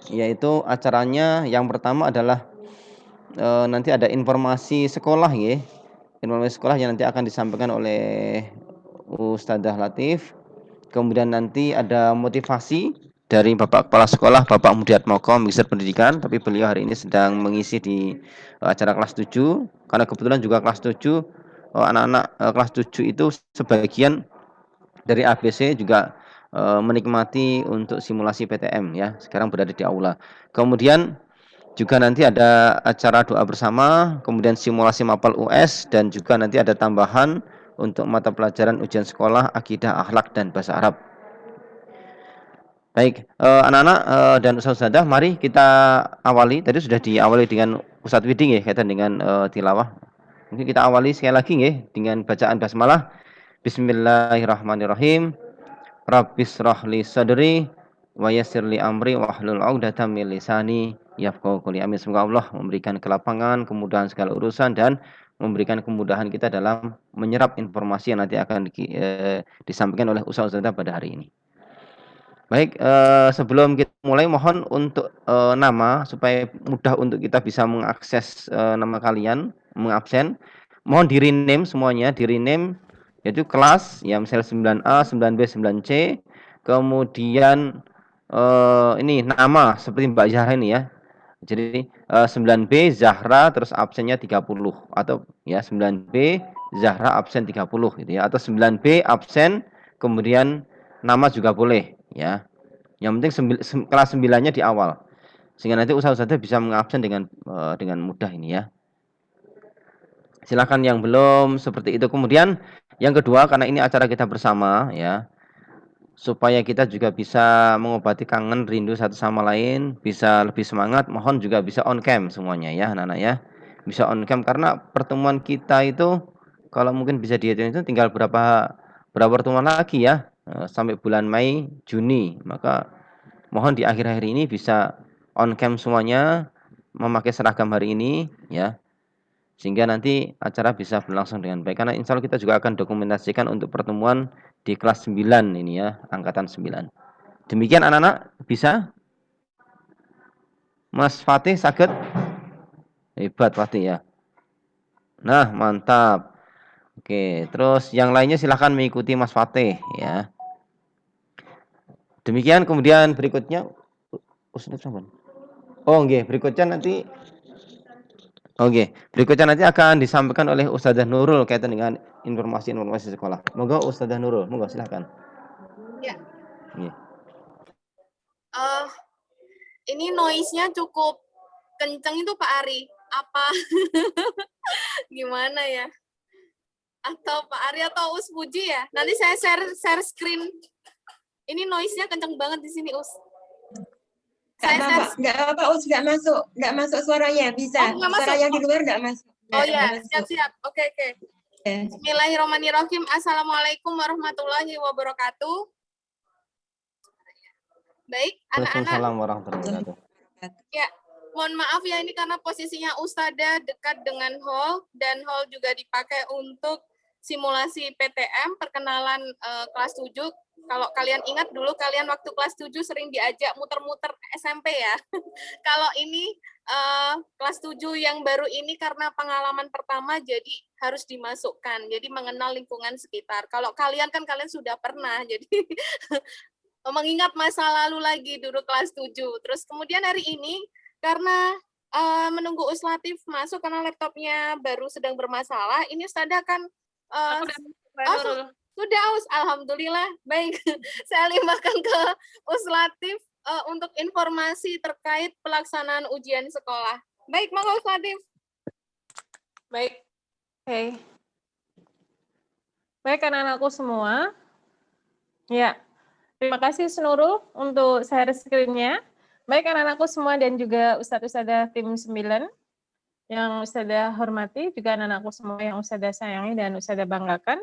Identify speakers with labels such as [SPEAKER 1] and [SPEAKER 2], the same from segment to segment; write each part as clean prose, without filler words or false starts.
[SPEAKER 1] yaitu acaranya yang pertama adalah, nanti ada informasi sekolah ya, informasi sekolah yang nanti akan disampaikan oleh Ustadzah Latif. Kemudian nanti ada motivasi dari Bapak Kepala Sekolah, Bapak Mudiatmoko, Magister Pendidikan, tapi beliau hari ini sedang mengisi di acara kelas 7, karena kebetulan juga kelas 7, anak-anak kelas 7 itu sebagian dari ABC juga menikmati untuk simulasi PTM ya, sekarang berada di aula. Kemudian juga nanti ada acara doa bersama, kemudian simulasi mapel US, dan juga nanti ada tambahan untuk mata pelajaran ujian sekolah, akidah, akhlak, dan bahasa Arab. Baik, anak-anak dan ustadzah, mari kita awali. Tadi sudah diawali dengan Ustadz Widing ya, kaitan dengan tilawah. Mungkin kita awali sekali lagi ya dengan bacaan basmalah. Bismillahirrahmanirrahim. Rabbis rahli sadri wa yassirli amri wahlul 'uqdatam min lisani yafqahu qouli. Amin. Semoga Allah memberikan kelapangan, kemudahan segala urusan, dan memberikan kemudahan kita dalam menyerap informasi yang nanti akan disampaikan oleh ustadzah pada hari ini. Baik, sebelum kita mulai mohon untuk nama supaya mudah untuk kita bisa mengakses nama kalian, mengabsen. Mohon di-rename semuanya, di-rename yaitu kelas ya, misal 9A, 9B, 9C. Kemudian ini nama seperti Mbak Zahra ini ya. Jadi 9B Zahra terus absennya 30 atau ya 9B Zahra absen 30 gitu ya, atau 9B absen kemudian nama juga boleh ya. Yang penting kelas 9-nya di awal. Sehingga nanti usaha-usaha bisa mengabsen dengan mudah ini ya. Silakan yang belum seperti itu. Kemudian yang kedua, karena ini acara kita bersama ya, supaya kita juga bisa mengobati kangen rindu satu sama lain, bisa lebih semangat, mohon juga bisa on cam semuanya ya anak-anak ya. Bisa on cam karena pertemuan kita itu kalau mungkin bisa dihitung itu tinggal berapa pertemuan lagi ya, sampai bulan Mei, Juni. Maka mohon di akhir-akhir ini bisa on cam semuanya, memakai seragam hari ini ya, sehingga nanti acara bisa berlangsung dengan baik. Karena insya Allah kita juga akan dokumentasikan untuk pertemuan di kelas 9 ini ya, angkatan 9. Demikian anak-anak, bisa? Mas Fatih sakit? Hebat Fatih ya. Nah, mantap. Oke, terus yang lainnya silahkan mengikuti Mas Fatih ya. Demikian, kemudian berikutnya Ustaz Saban. Oh, nggih, berikutnya nanti oke, berikutnya nanti akan disampaikan oleh Ustazah Nurul kaitan dengan informasi-informasi sekolah. Monggo Ustazah Nurul, monggo silakan.
[SPEAKER 2] Ya.
[SPEAKER 1] Nggih.
[SPEAKER 2] Ini noise-nya cukup kenceng itu Pak Ari. Apa gimana ya? Atau Pak Ari atau Us Puji ya? Nanti saya share screen. Ini noise-nya kenceng banget di sini, Us.
[SPEAKER 3] Nggak apa-apa, Us, nggak masuk suaranya, bisa.
[SPEAKER 2] Oh,
[SPEAKER 3] suara yang di luar nggak masuk.
[SPEAKER 2] Oh ya, siap-siap. Oke. Bismillahirrahmanirrahim. Assalamualaikum warahmatullahi wabarakatuh. Baik, anak-anak.
[SPEAKER 1] Waalaikumsalam warahmatullahi wabarakatuh.
[SPEAKER 2] Ya, mohon maaf ya, ini karena posisinya Ustadzah dekat dengan hall, dan hall juga dipakai untuk simulasi PTM, perkenalan kelas 7. Kalau kalian ingat dulu, kalian waktu kelas 7 sering diajak muter-muter SMP ya. Kalau ini kelas 7 yang baru ini karena pengalaman pertama, jadi harus dimasukkan. Jadi mengenal lingkungan sekitar. Kalau kalian kan kalian sudah pernah, jadi mengingat masa lalu lagi dulu kelas 7. Terus kemudian hari ini karena menunggu Uslatif masuk karena laptopnya baru sedang bermasalah, ini Ustadzah kan sudah Us, alhamdulillah. Baik, saya limpahkan ke Uslatif untuk informasi terkait pelaksanaan ujian sekolah. Baik, monggo Uslatif.
[SPEAKER 4] Baik. Oke. Baik anak-anakku semua. Ya. Terima kasih Nurul untuk share screen-nya. Baik anak-anakku semua dan juga Ustadz-Ustadzah tim 9 yang Ustadzah hormati, juga anak-anakku semua yang Ustadzah sayangi dan Ustadzah banggakan.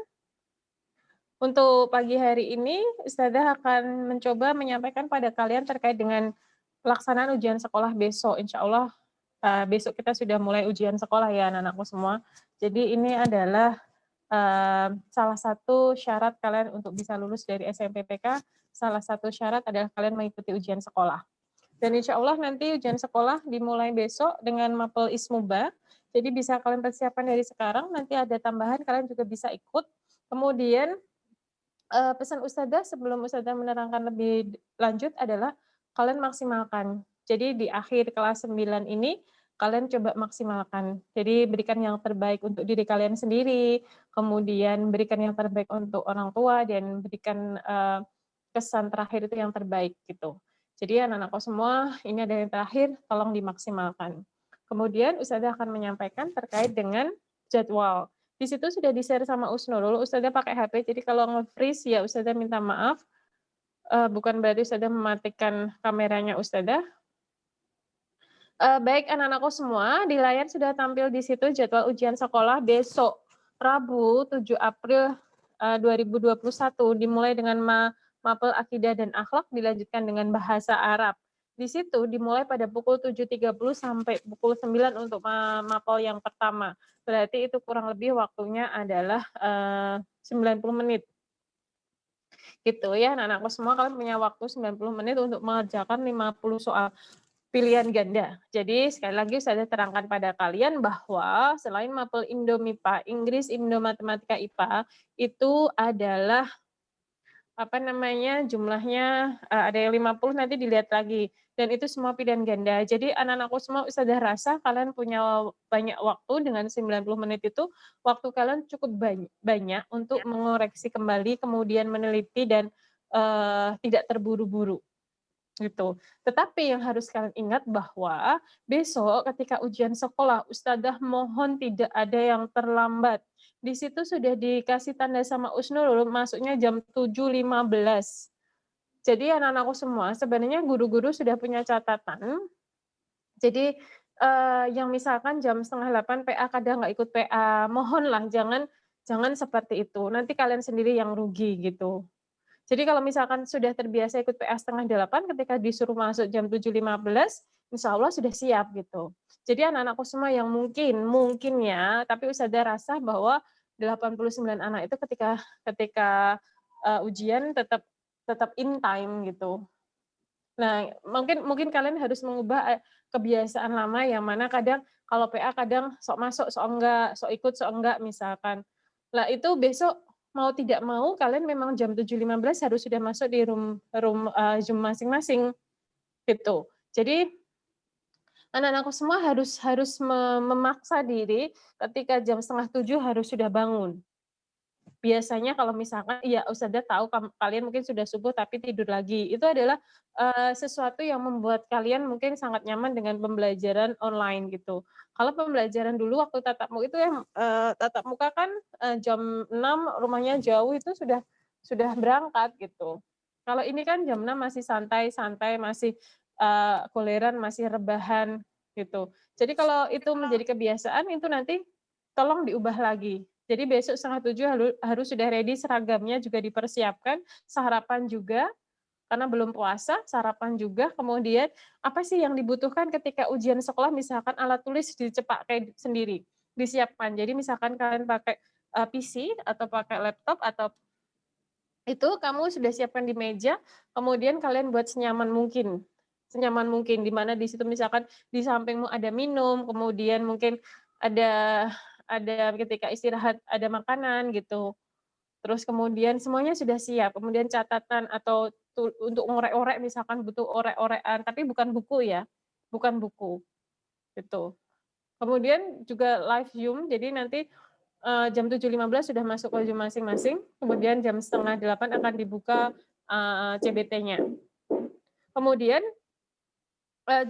[SPEAKER 4] Untuk pagi hari ini, Ustadzah akan mencoba menyampaikan pada kalian terkait dengan pelaksanaan ujian sekolah besok. Insya Allah besok kita sudah mulai ujian sekolah ya anak-anakku semua. Jadi ini adalah salah satu syarat kalian untuk bisa lulus dari SMPTK. Salah satu syarat adalah kalian mengikuti ujian sekolah. Dan insya Allah nanti ujian sekolah dimulai besok dengan mapel Ismuba. Jadi bisa kalian persiapkan dari sekarang, nanti ada tambahan kalian juga bisa ikut. Kemudian pesan Ustadzah sebelum Ustadzah menerangkan lebih lanjut adalah kalian maksimalkan. Jadi di akhir kelas 9 ini kalian coba maksimalkan. Jadi berikan yang terbaik untuk diri kalian sendiri, kemudian berikan yang terbaik untuk orang tua dan berikan kesan terakhir itu yang terbaik gitu. Jadi anak-anakku semua, ini ada yang terakhir, tolong dimaksimalkan. Kemudian Ustadzah akan menyampaikan terkait dengan jadwal. Di situ sudah di-share sama Usnurul, Ustadzah pakai HP, jadi kalau nge-freeze ya Ustadzah minta maaf. Bukan berarti Ustadzah mematikan kameranya Ustadzah. Baik anak-anakku semua, di layar sudah tampil di situ jadwal ujian sekolah besok, Rabu 7 April 2021, dimulai dengan mapel akidah dan akhlak, dilanjutkan dengan bahasa Arab. Di situ dimulai pada pukul 7.30 sampai pukul 9 untuk mapel yang pertama. Berarti itu kurang lebih waktunya adalah 90 menit. Gitu ya, anak-anakku semua kalian punya waktu 90 menit untuk mengerjakan 50 soal pilihan ganda. Jadi sekali lagi saya terangkan pada kalian bahwa selain mapel Indo MIPA, Inggris, Indo Matematika IPA, itu adalah jumlahnya ada yang 50, nanti dilihat lagi. Dan itu semua pilihan ganda. Jadi anak-anakku semua sudah rasa kalian punya banyak waktu dengan 90 menit itu, waktu kalian cukup banyak untuk mengoreksi kembali, kemudian meneliti dan tidak terburu-buru. Gitu. Tetapi yang harus kalian ingat bahwa besok ketika ujian sekolah, Ustadzah mohon tidak ada yang terlambat. Di situ sudah dikasih tanda sama Usnurul, masuknya jam 7.15. Jadi anak-anakku semua, sebenarnya guru-guru sudah punya catatan. Jadi yang misalkan jam 7:30 PA kadang nggak ikut PA, mohonlah jangan seperti itu. Nanti kalian sendiri yang rugi gitu. Jadi kalau misalkan sudah terbiasa ikut PA 7:30, ketika disuruh masuk jam 7.15, insya Allah sudah siap gitu. Jadi anak-anakku semua yang mungkin ya, tapi Ustadzah rasa bahwa 89 anak itu ketika ujian tetap in time gitu. Nah, mungkin kalian harus mengubah kebiasaan lama yang mana kadang kalau PA kadang sok masuk, sok enggak, sok ikut, sok enggak misalkan. Lah itu besok mau tidak mau kalian memang jam 7.15 harus sudah masuk di room Zoom masing-masing gitu. Jadi anak-anakku semua harus memaksa diri ketika jam 6:30 harus sudah bangun. Biasanya kalau misalkan ya Ustadzah tahu kalian mungkin sudah subuh tapi tidur lagi. Itu adalah sesuatu yang membuat kalian mungkin sangat nyaman dengan pembelajaran online gitu. Kalau pembelajaran dulu waktu tatap muka itu tatap muka kan jam 6 rumahnya jauh itu sudah berangkat gitu. Kalau ini kan jam 6 masih santai-santai, masih kuliahan, masih rebahan gitu. Jadi kalau itu menjadi kebiasaan itu nanti tolong diubah lagi. Jadi besok 6:30 harus sudah ready, seragamnya juga dipersiapkan, sarapan juga, karena belum puasa, sarapan juga, kemudian apa sih yang dibutuhkan ketika ujian sekolah, misalkan alat tulis dicepakai sendiri, disiapkan. Jadi misalkan kalian pakai PC atau pakai laptop atau itu kamu sudah siapkan di meja, kemudian kalian buat senyaman mungkin, di mana di situ misalkan di sampingmu ada minum, kemudian mungkin ada ketika istirahat ada makanan gitu. Terus kemudian semuanya sudah siap, kemudian catatan atau untuk ngorek-orek misalkan butuh orek-orekan, tapi bukan buku ya, bukan buku, gitu. Kemudian juga live Zoom, jadi nanti jam 7.15 sudah masuk ke Zoom masing-masing, kemudian jam 7:30 akan dibuka CBT-nya. Kemudian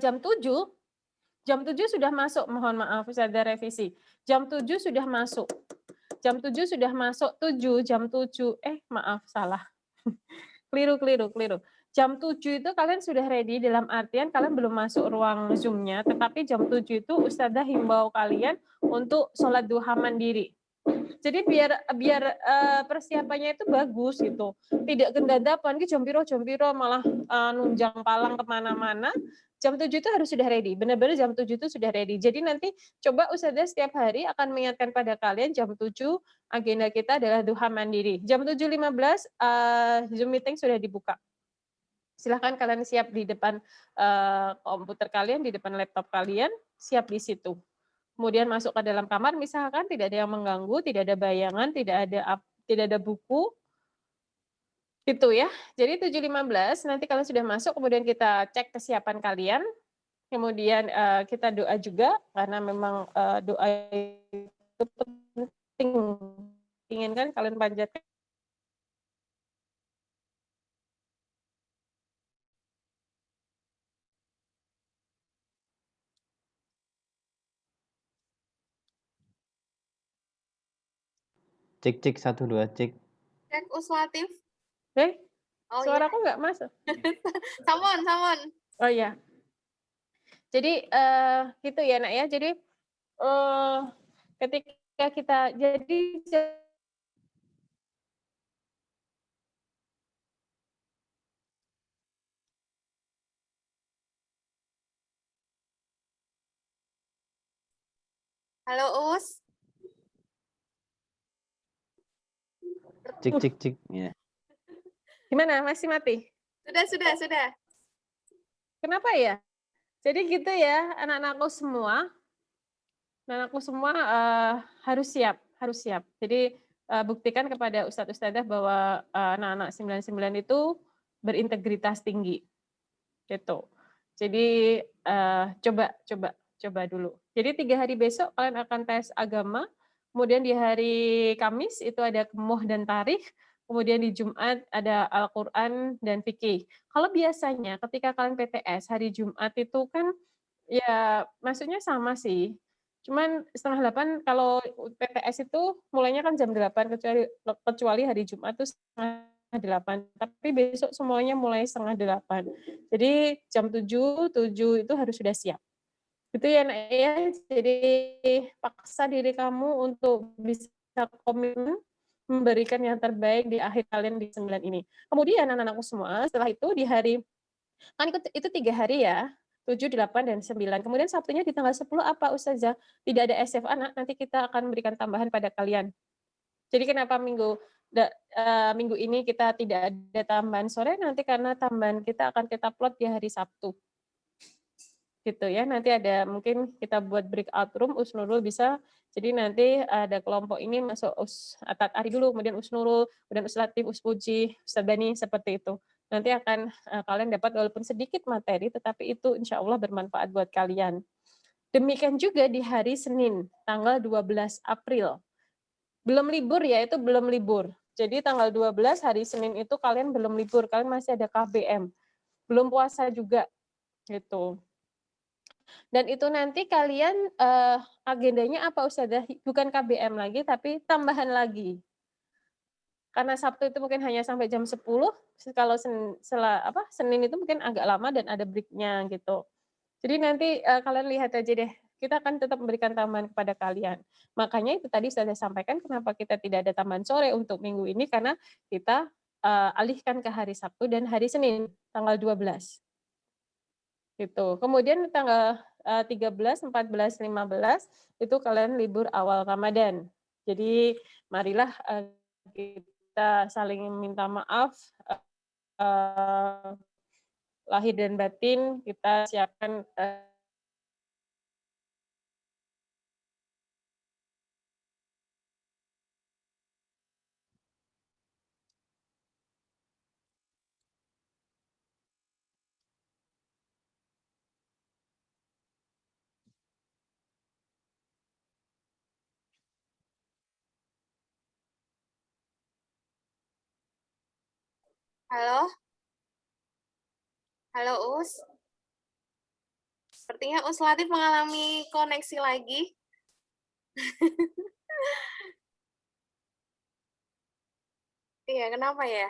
[SPEAKER 4] jam 7 sudah masuk, mohon maaf ada revisi. Jam 7 sudah masuk. Jam 7 sudah masuk, jam 7, maaf salah. Keliru. Jam 7 itu kalian sudah ready dalam artian kalian belum masuk ruang Zoom-nya, tetapi jam 7 itu Ustadzah himbau kalian untuk sholat duha mandiri. Jadi biar persiapannya itu bagus gitu. Tidak gendadapan ki jompiro malah nunjang palang kemana-mana. Jam 7 itu harus sudah ready. Benar-benar jam 7 itu sudah ready. Jadi nanti coba Ustadzah setiap hari akan mengingatkan pada kalian jam 7 agenda kita adalah duha mandiri. Jam 7.15 Zoom meeting sudah dibuka. Silahkan kalian siap di depan komputer kalian, di depan laptop kalian, siap di situ. Kemudian masuk ke dalam kamar, misalkan tidak ada yang mengganggu, tidak ada bayangan, tidak ada buku, gitu ya. Jadi 7.15 nanti kalian sudah masuk, kemudian kita cek kesiapan kalian, kemudian kita doa juga karena memang doa itu penting. Inginkan kalian panjatkan.
[SPEAKER 1] Cek cek 1 2 cek.
[SPEAKER 2] Cek Uslatif. Oh
[SPEAKER 4] Suaraku nggak masuk.
[SPEAKER 2] Samon.
[SPEAKER 4] Oh iya. Jadi gitu ya nak ya. Jadi ketika kita jadi
[SPEAKER 2] Halo Us.
[SPEAKER 1] Cek. Ya.
[SPEAKER 4] Gimana? Masih mati?
[SPEAKER 2] Sudah.
[SPEAKER 4] Kenapa ya? Jadi gitu ya, anak-anakku semua harus siap. Jadi buktikan kepada ustadz-ustadzah bahwa anak-anak 99 itu berintegritas tinggi. Gitu. Jadi coba dulu. Jadi 3 hari besok kalian akan tes agama, kemudian di hari Kamis itu ada kemuh dan tarikh, kemudian di Jumat ada Al-Quran dan fikih. Kalau biasanya ketika kalian PTS hari Jumat itu kan ya maksudnya sama sih. Cuman 7:30 kalau PTS itu mulainya kan jam 8 kecuali hari Jumat itu 7:30. Tapi besok semuanya mulai 7:30. Jadi jam 7 itu harus sudah siap. Itu ya nak ya. Jadi paksa diri kamu untuk bisa komitmen memberikan yang terbaik di akhir kalian di 9 ini. Kemudian anak-anakku semua setelah itu di hari kan itu 3 hari ya. 7, 8, dan 9. Kemudian Sabtunya di tanggal 10 apa Ustazah? Tidak ada SF anak, nanti kita akan memberikan tambahan pada kalian. Jadi kenapa minggu ini kita tidak ada tambahan sore, nanti karena tambahan kita akan kita plot di hari Sabtu. Gitu ya, nanti ada mungkin kita buat breakout room, Usnurul bisa, jadi nanti ada kelompok ini masuk Atat Ari dulu, kemudian Usnurul, kemudian Uslatif, Uspuji, Ustadzani, seperti itu. Nanti akan kalian dapat walaupun sedikit materi, tetapi itu insya Allah bermanfaat buat kalian. Demikian juga di hari Senin, tanggal 12 April. Belum libur ya, itu belum libur. Jadi tanggal 12 hari Senin itu kalian belum libur, kalian masih ada KBM. Belum puasa juga, gitu. Dan itu nanti kalian agendanya apa Ustazah? Bukan KBM lagi, tapi tambahan lagi. Karena Sabtu itu mungkin hanya sampai jam 10, kalau Senin itu mungkin agak lama dan ada break-nya gitu. Jadi nanti kalian lihat aja deh, kita akan tetap memberikan tambahan kepada kalian. Makanya itu tadi sudah saya sampaikan kenapa kita tidak ada tambahan sore untuk minggu ini, karena kita alihkan ke hari Sabtu dan hari Senin, tanggal 12. Gitu. Kemudian tanggal 13, 14, 15 itu kalian libur awal Ramadan. Jadi marilah kita saling minta maaf lahir dan batin, kita siapkan
[SPEAKER 2] Halo Us. Sepertinya Uslatif mengalami koneksi lagi. Iya, kenapa ya?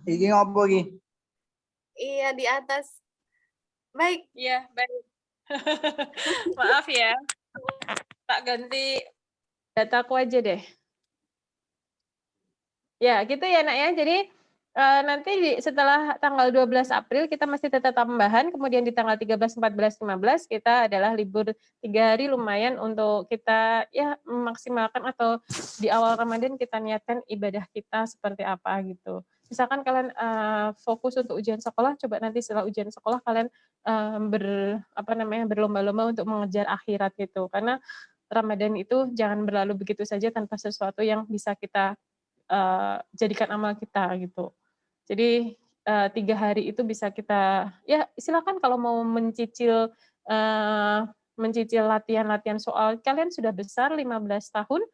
[SPEAKER 5] Iki ngopo iki?
[SPEAKER 2] Iya, di atas. Baik.
[SPEAKER 4] Iya, baik. Maaf ya. Tak ganti dataku aja deh. Ya, gitu ya nak ya. Jadi Nanti setelah tanggal 12 April kita masih tetap tambahan, kemudian di tanggal 13, 14, 15 kita adalah libur 3 hari, lumayan untuk kita ya memaksimalkan atau di awal Ramadan kita niatkan ibadah kita seperti apa gitu. Misalkan kalian fokus untuk ujian sekolah, coba nanti setelah ujian sekolah kalian berlomba-lomba untuk mengejar akhirat gitu. Karena Ramadan itu jangan berlalu begitu saja tanpa sesuatu yang bisa kita jadikan amal kita gitu. Jadi 3 hari itu bisa kita, ya silakan kalau mau mencicil latihan-latihan soal, kalian sudah besar 15 tahun,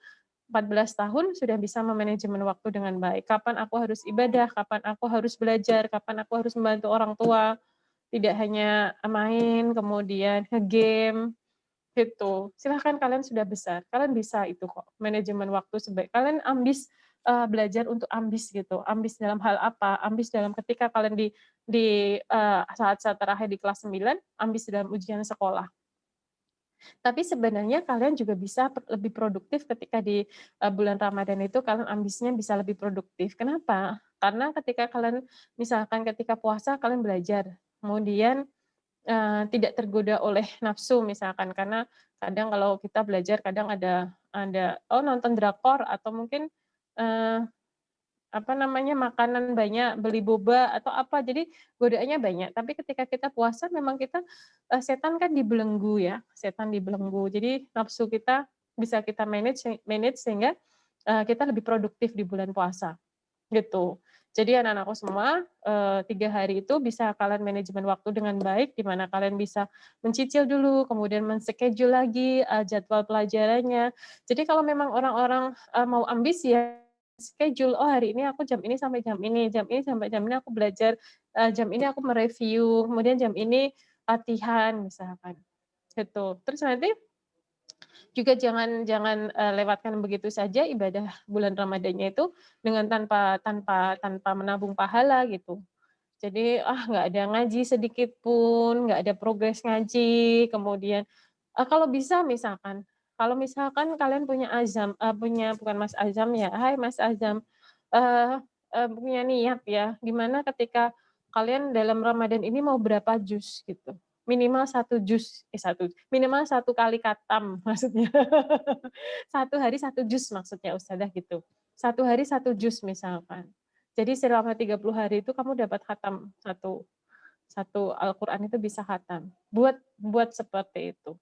[SPEAKER 4] 14 tahun sudah bisa memanajemen waktu dengan baik. Kapan aku harus ibadah, kapan aku harus belajar, kapan aku harus membantu orang tua, tidak hanya main, kemudian nge-game, gitu. Silahkan kalian sudah besar, kalian bisa itu kok, manajemen waktu sebaik. Kalian ambis belajar untuk ambis gitu. Ambis dalam hal apa? Ambis dalam ketika kalian di saat-saat terakhir di kelas 9, ambis dalam ujian sekolah. Tapi sebenarnya kalian juga bisa lebih produktif ketika di bulan Ramadan itu kalian ambisnya bisa lebih produktif. Kenapa? Karena ketika kalian misalkan ketika puasa kalian belajar, kemudian tidak tergoda oleh nafsu misalkan, karena kadang kalau kita belajar kadang ada nonton drakor atau mungkin makanan banyak, beli boba atau apa, jadi godaannya banyak. Tapi ketika kita puasa memang kita setan kan dibelenggu ya, setan dibelenggu. Jadi nafsu kita bisa kita manage sehingga kita lebih produktif di bulan puasa gitu. Jadi anak-anakku semua 3 hari itu bisa kalian manajemen waktu dengan baik, di mana kalian bisa mencicil dulu, kemudian men-schedule lagi jadwal pelajarannya. Jadi kalau memang orang-orang mau ambisi ya schedule, oh hari ini aku jam ini sampai jam ini sampai jam ini aku belajar, jam ini aku mereview, kemudian jam ini latihan misalkan, gitu. Terus nanti juga jangan lewatkan begitu saja ibadah bulan Ramadannya itu dengan tanpa menabung pahala gitu. Jadi nggak ada ngaji sedikit pun, nggak ada progres ngaji, kemudian kalau bisa kalau misalkan kalian punya azam, bukan Mas Azam ya, hai Mas Azam, punya niat ya, gimana ketika kalian dalam Ramadan ini mau berapa juz gitu, minimal 1 juz, minimal 1 kali khatam maksudnya. 1 hari 1 juz maksudnya Ustadzah gitu. 1 hari 1 juz misalkan. Jadi selama 30 hari itu kamu dapat khatam satu Al-Qur'an itu bisa khatam. Buat seperti itu.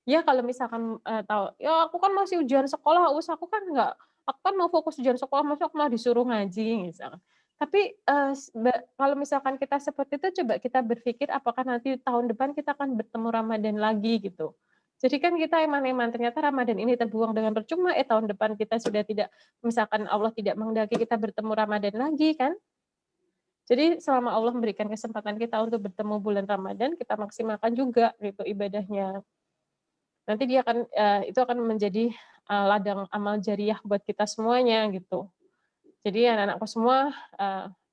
[SPEAKER 4] Ya kalau misalkan tahu, ya aku kan masih ujian sekolah, aku kan mau fokus ujian sekolah, masa aku malah disuruh ngaji misalkan. Tapi kalau misalkan kita seperti itu, coba kita berpikir apakah nanti tahun depan kita akan bertemu Ramadan lagi gitu. Jadi kan kita eman-eman ternyata Ramadan ini terbuang dengan percuma, tahun depan kita sudah tidak, misalkan Allah tidak menghendaki kita bertemu Ramadan lagi kan. Jadi selama Allah memberikan kesempatan kita untuk bertemu bulan Ramadan, kita maksimalkan juga gitu ibadahnya. Nanti dia itu akan menjadi ladang amal jariah buat kita semuanya gitu. Jadi anak-anakku semua,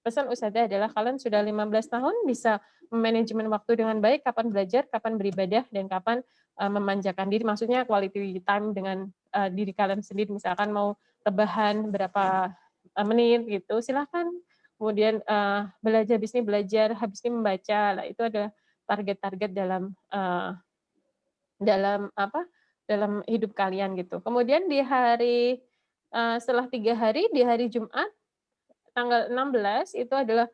[SPEAKER 4] pesan Ustadzah adalah kalian sudah 15 tahun bisa manajemen waktu dengan baik, kapan belajar, kapan beribadah, dan kapan memanjakan diri, maksudnya quality time dengan diri kalian sendiri, misalkan mau rebahan berapa menit gitu, silahkan. Kemudian belajar, habis ini membaca, lah itu adalah target-target dalam hidup kalian gitu. Kemudian di hari setelah 3 hari, di hari Jumat tanggal 16 itu adalah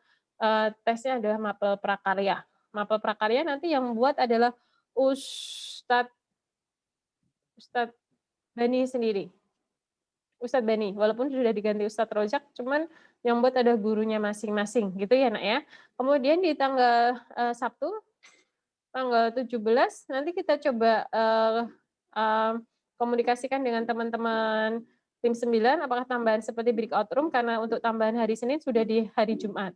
[SPEAKER 4] tesnya adalah mapel prakarya. Mapel prakarya nanti yang buat adalah Ustadz Bani sendiri. Ustadz Bani, walaupun sudah diganti Ustadz Rojak, cuman yang buat ada gurunya masing-masing gitu ya nak ya. Kemudian di tanggal Sabtu tanggal 17 nanti kita coba komunikasikan dengan teman-teman tim 9 apakah tambahan seperti breakout room, karena untuk tambahan hari Senin sudah di hari Jumat.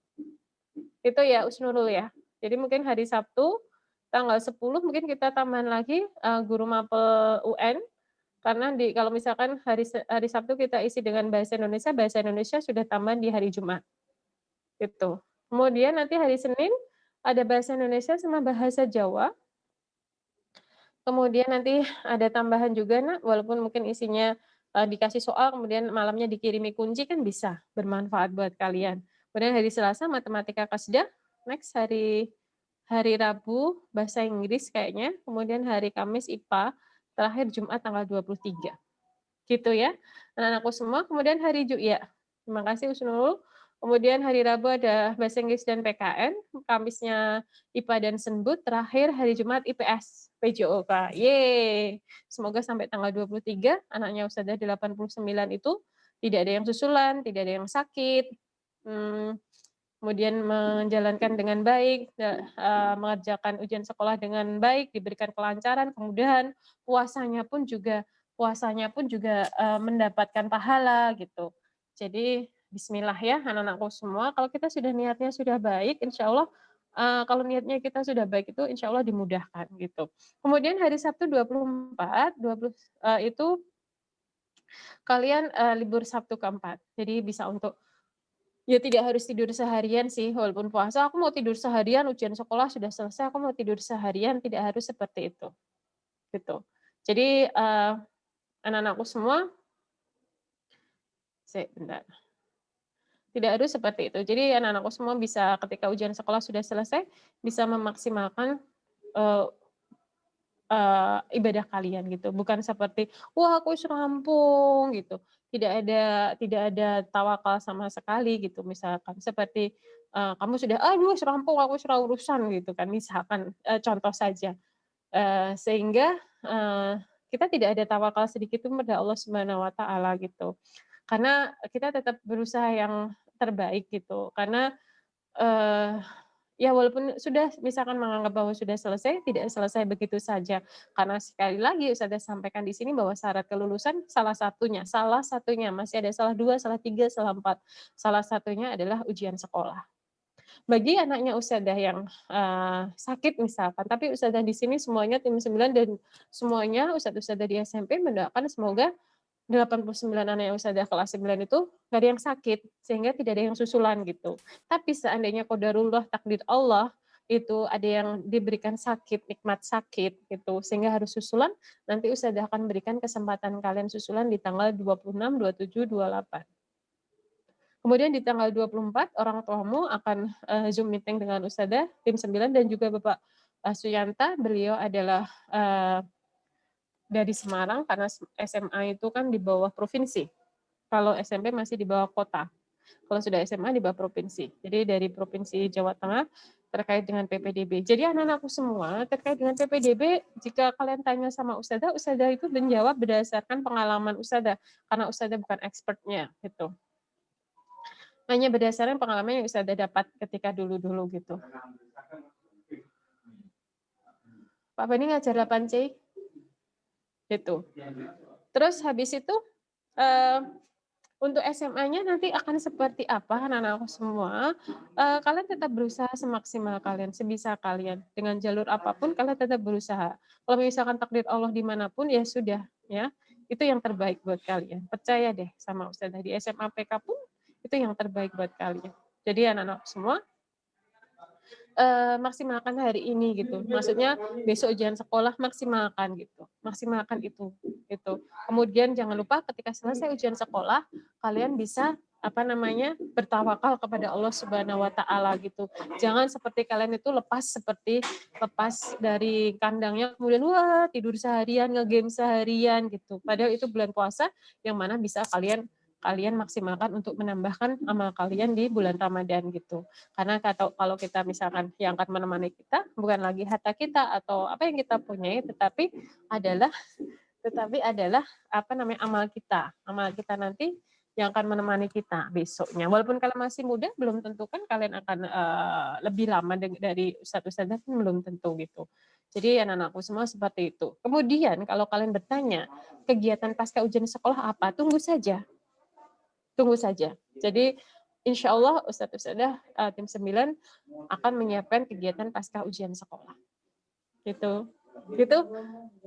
[SPEAKER 4] Itu ya Usnurul ya. Jadi mungkin hari Sabtu tanggal 10 mungkin kita tambahan lagi guru mapel UN, karena kalau misalkan hari Sabtu kita isi dengan bahasa Indonesia sudah tambahan di hari Jumat. Gitu. Kemudian nanti hari Senin ada bahasa Indonesia sama bahasa Jawa. Kemudian nanti ada tambahan juga nak, walaupun mungkin isinya dikasih soal, kemudian malamnya dikirimi kunci kan bisa bermanfaat buat kalian. Kemudian hari Selasa matematika qasdah, next hari Rabu bahasa Inggris kayaknya, kemudian hari Kamis IPA, terakhir Jumat tanggal 23. Gitu ya, anak-anakku semua. Kemudian hari ya, terima kasih Usnul. Kemudian hari Rabu ada bahasa Inggris dan PKN, Kamisnya IPA dan Senbut, terakhir hari Jumat IPS, PJOK. Yeay. Semoga sampai tanggal 23, anaknya Ustadzah 89 itu tidak ada yang susulan, tidak ada yang sakit, kemudian menjalankan dengan baik, mengerjakan ujian sekolah dengan baik, diberikan kelancaran, kemudahan, puasanya pun juga mendapatkan pahala gitu. Jadi Bismillah ya anak-anakku semua. Kalau kita sudah niatnya sudah baik, Insya Allah kalau niatnya kita sudah baik itu Insya Allah dimudahkan gitu. Kemudian hari Sabtu 24, itu kalian libur Sabtu keempat. Jadi bisa untuk ya tidak harus tidur seharian sih, walaupun puasa, aku mau tidur seharian, ujian sekolah sudah selesai, aku mau tidur seharian, tidak harus seperti itu. Gitu. Jadi anak-anakku semua, bentar. Tidak harus seperti itu. Jadi anak-anakku semua bisa ketika ujian sekolah sudah selesai, bisa memaksimalkan ibadah kalian gitu. Bukan seperti, wah aku rampung gitu. Tidak ada tawakal sama sekali gitu. Misalkan seperti kamu sudah, aduh rampung, aku sudah urusan gitu kan. Misalkan contoh saja. Sehingga kita tidak ada tawakal sedikit pun pada Allah Subhanahu wa taala gitu. Karena kita tetap berusaha yang terbaik gitu. Karena ya walaupun sudah misalkan menganggap bahwa sudah selesai, tidak selesai begitu saja. Karena sekali lagi Ustazah sampaikan di sini bahwa syarat kelulusan salah satunya masih ada salah 2, salah 3, salah 4. Salah satunya adalah ujian sekolah. Bagi anaknya Ustazah yang sakit misalkan, tapi Ustazah di sini semuanya tim 9 dan semuanya Ustazah di SMP mendoakan semoga 89 anak yang Ustazah kelas 9 itu nggak ada yang sakit, sehingga tidak ada yang susulan gitu. Tapi seandainya qadarullah, takdir Allah, itu ada yang diberikan sakit, nikmat sakit gitu, sehingga harus susulan, nanti Ustazah akan berikan kesempatan kalian susulan di tanggal 26, 27, 28. Kemudian di tanggal 24, orang tuamu akan Zoom meeting dengan Ustazah, tim 9, dan juga Bapak Suyanta, beliau adalah dari Semarang, karena SMA itu kan di bawah provinsi. Kalau SMP masih di bawah kota. Kalau sudah SMA di bawah provinsi. Jadi dari Provinsi Jawa Tengah terkait dengan PPDB. Jadi anak-anakku semua terkait dengan PPDB, jika kalian tanya sama Ustazah, Ustazah itu menjawab berdasarkan pengalaman Ustazah. Karena Ustazah bukan expertnya gitu. Hanya berdasarkan pengalaman yang Ustazah dapat ketika dulu-dulu gitu. Pak Bani ngajar 8C? Gitu. Terus habis itu untuk SMA-nya nanti akan seperti apa anak-anakku semua, kalian tetap berusaha semaksimal kalian, sebisa kalian. Dengan jalur apapun kalian tetap berusaha. Kalau misalkan takdir Allah dimanapun ya sudah, ya itu yang terbaik buat kalian. Percaya deh sama Ustazah, di SMA PK pun itu yang terbaik buat kalian. Jadi anak-anak semua maksimalkan hari ini gitu. Maksudnya besok ujian sekolah maksimalkan gitu. Maksimalkan itu gitu. Kemudian jangan lupa ketika selesai ujian sekolah kalian bisa bertawakal kepada Allah Subhanahu wa taala gitu. Jangan seperti kalian itu lepas dari kandangnya kemudian wah tidur seharian, ngegame seharian gitu. Padahal itu bulan puasa yang mana bisa kalian maksimalkan untuk menambahkan amal kalian di bulan Ramadan gitu. Karena kalau kita misalkan yang akan menemani kita bukan lagi harta kita atau apa yang kita punyai, tetapi adalah amal kita. Amal kita nanti yang akan menemani kita besoknya. Walaupun kalian masih muda, belum tentu kan kalian akan lebih lama dari ustadz-ustadzah pun belum tentu gitu. Jadi anak-anakku semua seperti itu. Kemudian kalau kalian bertanya, kegiatan pasca ujian sekolah apa? Tunggu saja. Jadi insya Allah Ustadz-Ustadzah tim 9 akan menyiapkan kegiatan pasca ujian sekolah. Gitu.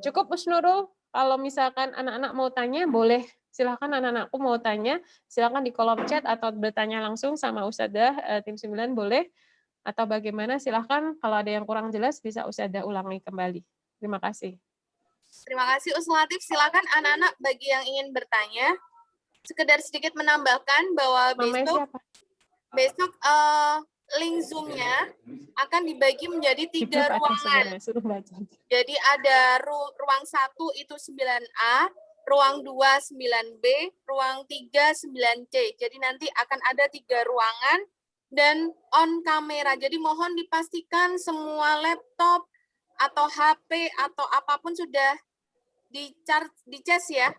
[SPEAKER 4] Cukup Usnurul. Kalau misalkan anak-anak mau tanya, boleh. Silakan anak-anakku mau tanya, silakan di kolom chat atau bertanya langsung sama Ustadzah tim 9 boleh. Atau bagaimana, silakan kalau ada yang kurang jelas bisa Ustadzah ulangi kembali. Terima kasih.
[SPEAKER 2] Terima kasih Ustaz Latif. Silakan anak-anak bagi yang ingin bertanya. Sekedar sedikit menambahkan bahwa
[SPEAKER 4] Mamanya
[SPEAKER 2] besok
[SPEAKER 4] siapa?
[SPEAKER 2] Besok link Zoom-nya akan dibagi menjadi 3 ruangan.
[SPEAKER 4] Suruh baca.
[SPEAKER 2] Jadi ada ruang 1 itu 9A, ruang 2 9B, ruang 3 9C. Jadi nanti akan ada 3 ruangan dan on kamera. Jadi mohon dipastikan semua laptop atau HP atau apapun sudah dicas ya,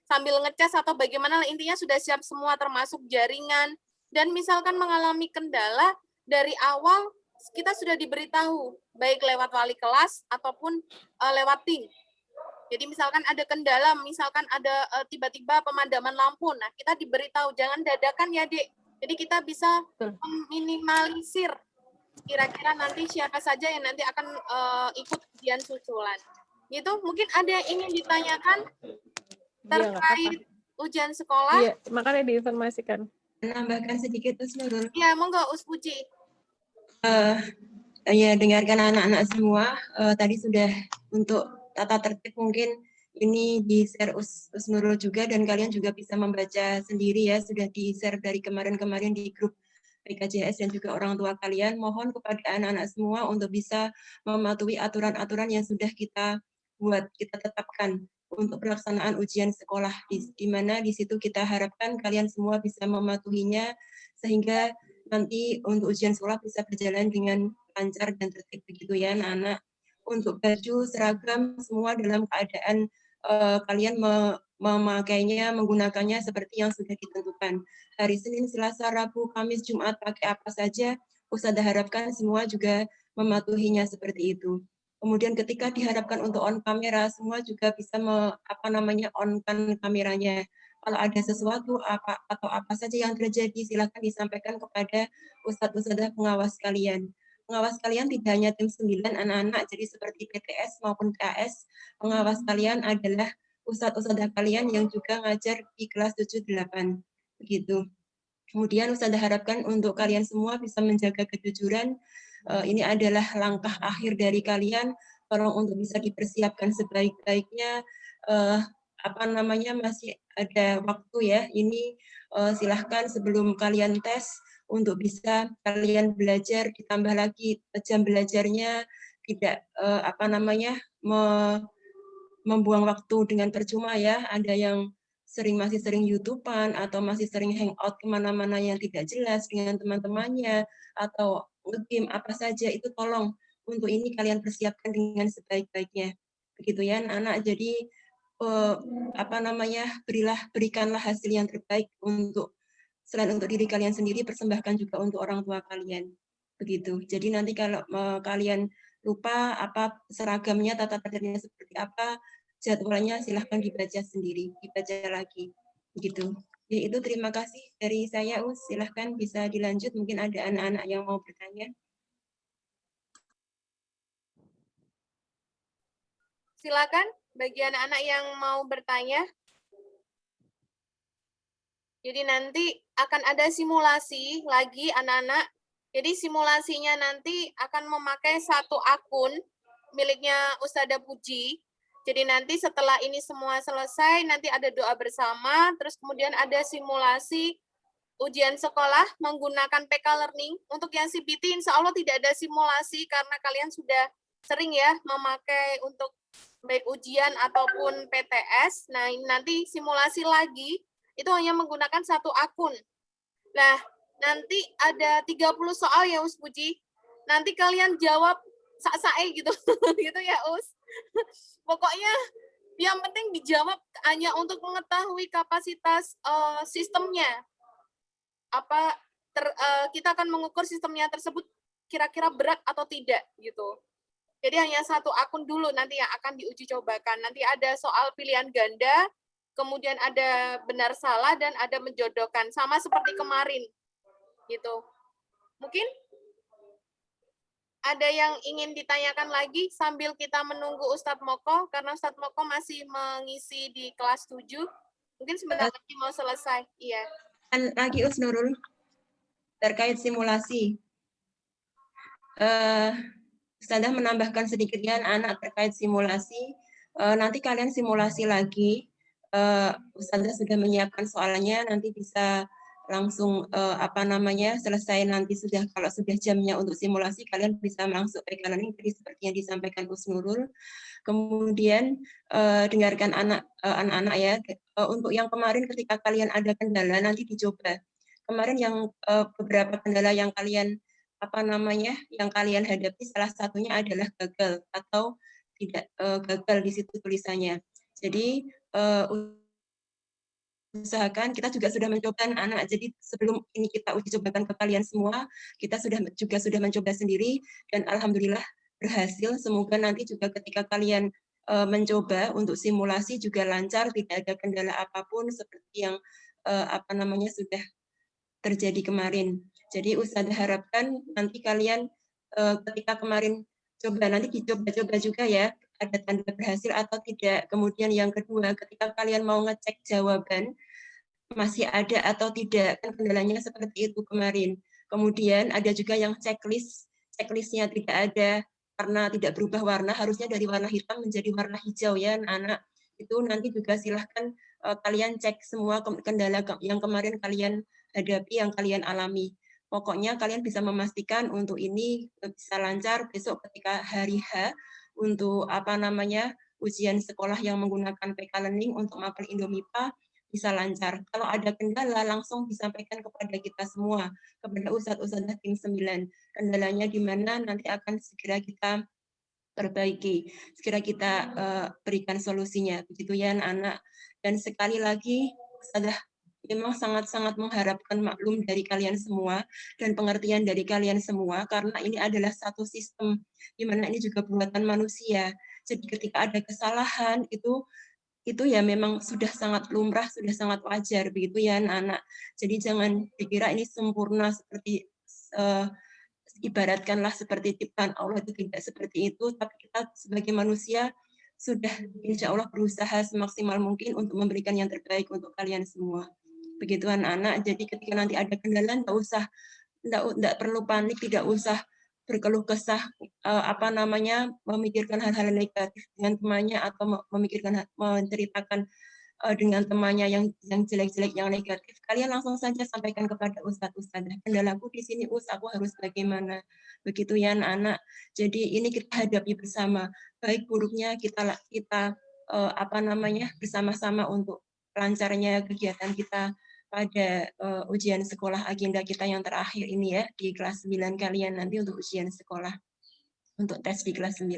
[SPEAKER 2] sambil ngecas atau bagaimana, intinya sudah siap semua termasuk jaringan. Dan misalkan mengalami kendala dari awal kita sudah diberitahu baik lewat wali kelas ataupun lewat tim. Jadi misalkan ada kendala, misalkan ada tiba-tiba pemadaman lampu, nah kita diberitahu jangan dadakan ya Dek. Jadi kita bisa meminimalisir kira-kira nanti siapa saja yang nanti akan ikut ujian susulan. Gitu, mungkin ada yang ingin ditanyakan terkait ujian sekolah?
[SPEAKER 4] Iya, makanya diinformasikan.
[SPEAKER 3] Menambahkan sedikit Us Nurul.
[SPEAKER 2] Ya, monggo Us Puji.
[SPEAKER 3] Ya, dengarkan anak-anak semua. Tadi sudah untuk tata tertib mungkin ini di-share Us Nurul juga dan kalian juga bisa membaca sendiri ya. Sudah di-share dari kemarin-kemarin di grup PKJS dan juga orang tua kalian. Mohon kepada anak-anak semua untuk bisa mematuhi aturan-aturan yang sudah kita buat, kita tetapkan untuk pelaksanaan ujian sekolah, di mana di situ kita harapkan kalian semua bisa mematuhinya sehingga nanti untuk ujian sekolah bisa berjalan dengan lancar dan tertib begitu ya anak-anak. Untuk baju, seragam, semua dalam keadaan kalian memakainya, menggunakannya seperti yang sudah ditentukan. Hari Senin, Selasa, Rabu, Kamis, Jumat pakai apa saja, Ustadzah harapkan semua juga mematuhinya seperti itu. Kemudian ketika diharapkan untuk on kamera, semua juga bisa on-kan kameranya. Kalau ada sesuatu atau apa saja yang terjadi, silakan disampaikan kepada ustadz-ustadzah pengawas kalian. Pengawas kalian tidak hanya tim 9 anak-anak, jadi seperti PTS maupun KS, pengawas kalian adalah ustadz-ustadzah kalian yang juga ngajar di kelas 7-8. Begitu. Kemudian ustadzah harapkan untuk kalian semua bisa menjaga kejujuran. Ini adalah langkah akhir dari kalian. Tolong untuk bisa dipersiapkan sebaik-baiknya. Masih ada waktu ya. Ini silahkan sebelum kalian tes untuk bisa kalian belajar, ditambah lagi jam belajarnya tidak membuang waktu dengan percuma ya. Ada yang masih sering YouTube-an atau masih sering hangout kemana-mana yang tidak jelas dengan teman-temannya atau game apa saja, itu tolong untuk ini kalian persiapkan dengan sebaik-baiknya. Begitu ya anak-anak. Jadi berikanlah hasil yang terbaik selain untuk diri kalian sendiri, persembahkan juga untuk orang tua kalian. Begitu. Jadi nanti kalau kalian lupa apa seragamnya, tata tertibnya seperti apa, jadwalnya silahkan dibaca sendiri, dibaca lagi. Begitu. Ya, itu terima kasih dari saya, Us. Silahkan bisa dilanjut. Mungkin ada anak-anak yang mau bertanya.
[SPEAKER 2] Silakan bagi anak-anak yang mau bertanya. Jadi nanti akan ada simulasi lagi anak-anak. Jadi simulasinya nanti akan memakai satu akun miliknya Ustadzah Puji. Jadi nanti setelah ini semua selesai, nanti ada doa bersama, terus kemudian ada simulasi ujian sekolah menggunakan PK Learning. Untuk yang CBT insya Allah tidak ada simulasi karena kalian sudah sering ya memakai untuk baik ujian ataupun PTS. Nah ini nanti simulasi lagi, itu hanya menggunakan satu akun. Nah nanti ada 30 soal ya Us Puji. Nanti kalian jawab sak-sae gitu, gitu ya Us. Pokoknya yang penting dijawab hanya untuk mengetahui kapasitas sistemnya. Kita akan mengukur sistemnya tersebut kira-kira berat atau tidak gitu. Jadi hanya satu akun dulu nanti yang akan diuji cobakan. Nanti ada soal pilihan ganda, kemudian ada benar salah dan ada menjodohkan, sama seperti kemarin gitu. Mungkin ada yang ingin ditanyakan lagi sambil kita menunggu Ustadz Moko, karena Ustadz Moko masih mengisi di kelas 7. Mungkin sebentar lagi mau selesai. Iya.
[SPEAKER 3] Lagi Us Nurul, terkait simulasi. Ustadzah menambahkan sedikit ya anak terkait simulasi. Nanti kalian simulasi lagi. Ustadzah sudah menyiapkan soalnya, nanti bisa langsung selesai nanti kalau sudah jamnya untuk simulasi, kalian bisa langsung e-learning seperti yang disampaikan Gus Nurul. Kemudian dengarkan anak-anak ya, untuk yang kemarin ketika kalian ada kendala nanti dicoba. Kemarin yang beberapa kendala yang kalian yang kalian hadapi, salah satunya adalah gagal atau tidak gagal di situ tulisannya. Jadi usahakan, kita juga sudah mencoba anak-anak. Jadi sebelum ini kita uji cobakan ke kalian semua, kita sudah mencoba sendiri dan alhamdulillah berhasil. Semoga nanti juga ketika kalian mencoba untuk simulasi juga lancar, tidak ada kendala apapun seperti yang sudah terjadi kemarin. Jadi Ustazah harapkan nanti kalian ketika kemarin coba, nanti dicoba-coba juga ya, ada tanda berhasil atau tidak. Kemudian yang kedua, ketika kalian mau ngecek jawaban, masih ada atau tidak, kan kendalanya seperti itu kemarin. Kemudian ada juga yang checklistnya tidak ada karena tidak berubah warna, harusnya dari warna hitam menjadi warna hijau ya anak. Itu nanti juga silahkan kalian cek semua kendala yang kemarin kalian hadapi, yang kalian alami. Pokoknya kalian bisa memastikan untuk ini bisa lancar besok ketika hari H untuk ujian sekolah yang menggunakan PK Learning untuk mapel Indomipa bisa lancar. Kalau ada kendala langsung disampaikan kepada kita semua, kepada Ustadz-Ustadzah tim 9. Kendalanya di mana nanti akan segera kita perbaiki, segera kita berikan solusinya. Begitu ya anak. Dan sekali lagi Ustadzah memang sangat-sangat mengharapkan maklum dari kalian semua dan pengertian dari kalian semua, karena ini adalah satu sistem di mana ini juga buatan manusia. Jadi ketika ada kesalahan itu ya memang sudah sangat lumrah, sudah sangat wajar begitu ya anak-anak. Jadi jangan dikira ini sempurna seperti ibaratkanlah seperti ciptaan Allah, itu tidak seperti itu, tapi kita sebagai manusia sudah insya Allah berusaha semaksimal mungkin untuk memberikan yang terbaik untuk kalian semua. Begitu anak-anak. Jadi ketika nanti ada kendala, enggak perlu panik, tidak usah berkeluh kesah memikirkan hal-hal negatif dengan temannya atau menceritakan dengan temannya yang jelek-jelek, yang negatif. Kalian langsung saja sampaikan kepada Ustadz-Ustadzah, kendalaku di sini aku harus bagaimana. Begitu ya anak-anak. Jadi ini kita hadapi bersama. Baik buruknya kita bersama-sama untuk lancarnya kegiatan kita pada ujian sekolah agenda kita yang terakhir ini ya, di kelas 9 kalian nanti untuk ujian sekolah, untuk tes di kelas 9.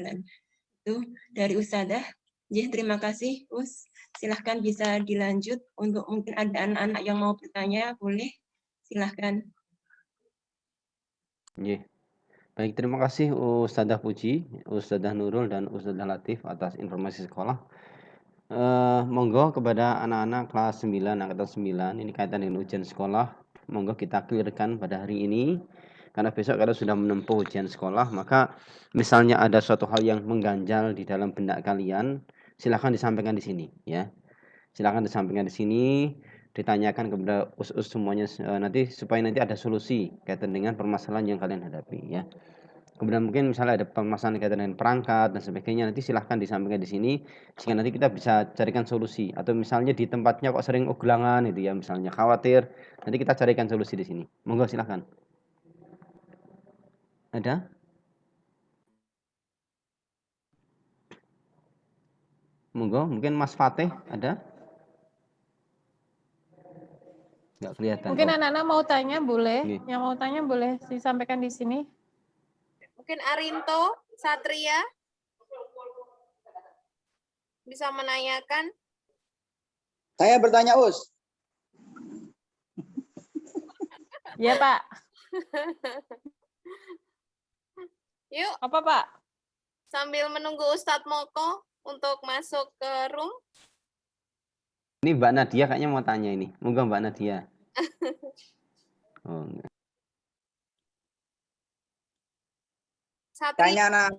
[SPEAKER 3] Itu dari Ustadzah. Jadi terima kasih, Us. Silahkan bisa dilanjut. Untuk mungkin ada anak-anak yang mau bertanya, boleh. Silahkan.
[SPEAKER 1] Baik, terima kasih Ustadzah Puji, Ustadzah Nurul, dan Ustadzah Latif atas informasi sekolah. Monggo kepada anak-anak kelas 9, angkatan 9, ini kaitan dengan ujian sekolah, monggo kita clearkan pada hari ini, karena besok kalau sudah menempuh ujian sekolah, maka misalnya ada suatu hal yang mengganjal di dalam benak kalian, silakan disampaikan di sini ya. Silakan disampaikan di sini, ditanyakan kepada us-us semuanya nanti, supaya nanti ada solusi kaitan dengan permasalahan yang kalian hadapi ya. Kemudian mungkin misalnya ada permasalahan kaitan dengan perangkat dan sebagainya, nanti silahkan disampaikan di sini sehingga nanti kita bisa carikan solusi. Atau misalnya di tempatnya kok sering ugelangan itu ya, misalnya khawatir, nanti kita carikan solusi di sini. Monggo silahkan. Ada? Monggo, mungkin Mas Fatih ada? Nggak kelihatan.
[SPEAKER 4] Mungkin anak-anak mau tanya boleh,
[SPEAKER 1] Nih.
[SPEAKER 4] yang mau tanya boleh disampaikan di sini.
[SPEAKER 2] Mungkin Arinto, Satria bisa menanyakan.
[SPEAKER 5] Saya bertanya, Us.
[SPEAKER 4] Ya, Pak.
[SPEAKER 2] Yuk.
[SPEAKER 4] Apa, Pak?
[SPEAKER 2] Sambil menunggu Ustadz Moko untuk masuk ke room.
[SPEAKER 1] Ini Mbak Nadia kayaknya mau tanya ini. Monggo Mbak Nadia. Oh, enggak.
[SPEAKER 5] Tanya anak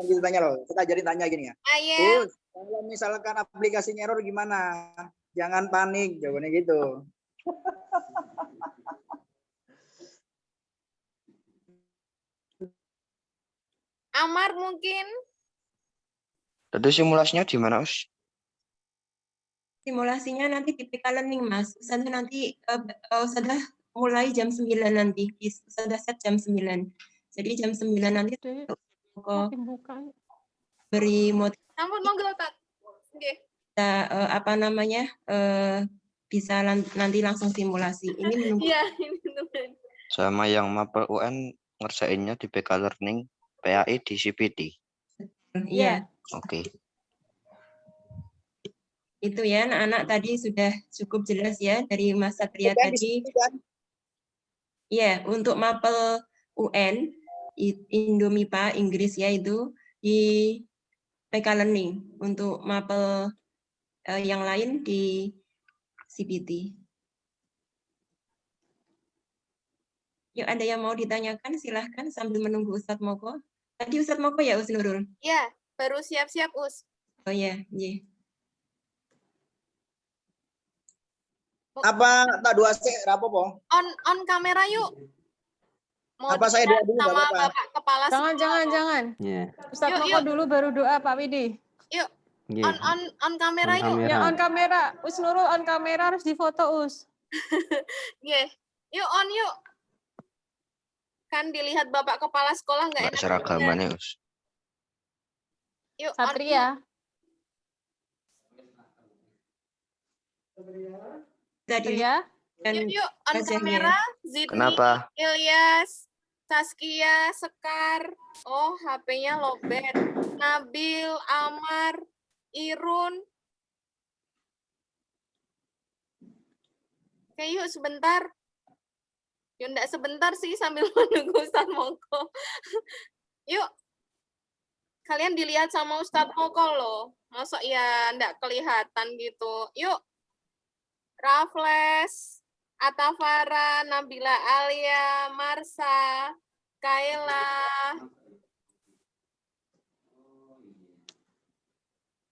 [SPEAKER 5] gitu tanya loh. Kita jadi tanya gini ya.
[SPEAKER 2] Ayel.
[SPEAKER 5] Us, kalau misalkan aplikasinya error gimana? Jangan panik, jawabannya gitu.
[SPEAKER 2] Amar mungkin.
[SPEAKER 6] Tadi simulasinya di mana, Us?
[SPEAKER 3] Simulasinya nanti di PK Learning, Mas. Ustazah nanti Ustazah mulai jam 9 nanti. Ustazah set jam 9. Jadi jam 9 nanti
[SPEAKER 4] Dek,
[SPEAKER 3] kok
[SPEAKER 4] dibuka.
[SPEAKER 3] beri motivasi
[SPEAKER 2] Ampun, monggo Tat. Nggih.
[SPEAKER 3] apa namanya? Bisa nanti langsung simulasi. Ini menunggu
[SPEAKER 2] Iya, ini teman.
[SPEAKER 6] Sama yang mapel UN ngerjainnya di PK Learning, PAI di CPT.
[SPEAKER 3] iya.
[SPEAKER 6] Oke.
[SPEAKER 3] Itu ya, anak-anak tadi sudah cukup jelas ya dari Mas Satria
[SPEAKER 5] Kan di
[SPEAKER 3] tadi.
[SPEAKER 5] situ kan?
[SPEAKER 3] Iya, untuk mapel UN Indomipa Inggris ya itu di PK Learning. Untuk mapel yang lain di CPT. Yuk, ada yang mau ditanyakan silahkan sambil menunggu Ustadz Moko. Tadi Ustadz Moko ya, Us Nurul?
[SPEAKER 2] Iya, baru siap-siap, Us.
[SPEAKER 3] Oh ya, iya.
[SPEAKER 5] Apa tak dua C rapopo?
[SPEAKER 2] On kamera yuk. Mau
[SPEAKER 5] Apa saya
[SPEAKER 2] dilihat
[SPEAKER 5] doa dulu, nggak
[SPEAKER 2] sama
[SPEAKER 5] apa-apa?
[SPEAKER 2] Bapak Kepala
[SPEAKER 4] Jangan,
[SPEAKER 2] Sekolah.
[SPEAKER 4] jangan.
[SPEAKER 1] Ya.
[SPEAKER 4] Ustadz
[SPEAKER 2] Yuk,
[SPEAKER 4] Moko
[SPEAKER 2] yuk.
[SPEAKER 4] dulu baru doa Pak Widi.
[SPEAKER 2] Yuk,
[SPEAKER 1] Nggih.
[SPEAKER 2] on kamera
[SPEAKER 1] On
[SPEAKER 2] yuk.
[SPEAKER 1] kamera.
[SPEAKER 4] Ya on kamera. Us Nurul on kamera harus difoto Us.
[SPEAKER 2] Nggih. Yuk on yuk. Kan dilihat Bapak Kepala Sekolah nggak
[SPEAKER 6] Nggak
[SPEAKER 2] enak.
[SPEAKER 6] seragamannya, Us.
[SPEAKER 2] Yuk, on.
[SPEAKER 4] Satria.
[SPEAKER 3] Tadi
[SPEAKER 4] Satria.
[SPEAKER 2] Yuk, on
[SPEAKER 3] wajahnya.
[SPEAKER 2] kamera. Zidni,
[SPEAKER 6] Kenapa?
[SPEAKER 2] Ilyas, Saskia, Sekar. Oh, HP-nya lowbat. Nabil, Amar, Irun. Oke, yuk sebentar. Yuk, enggak sebentar sih sambil menunggu Ustadz Moko. Yuk. Kalian dilihat sama Ustadz Moko loh. Masa ya enggak kelihatan gitu. Yuk. Raffles, Atafara, Nabila Alia, Marsa, Kaila.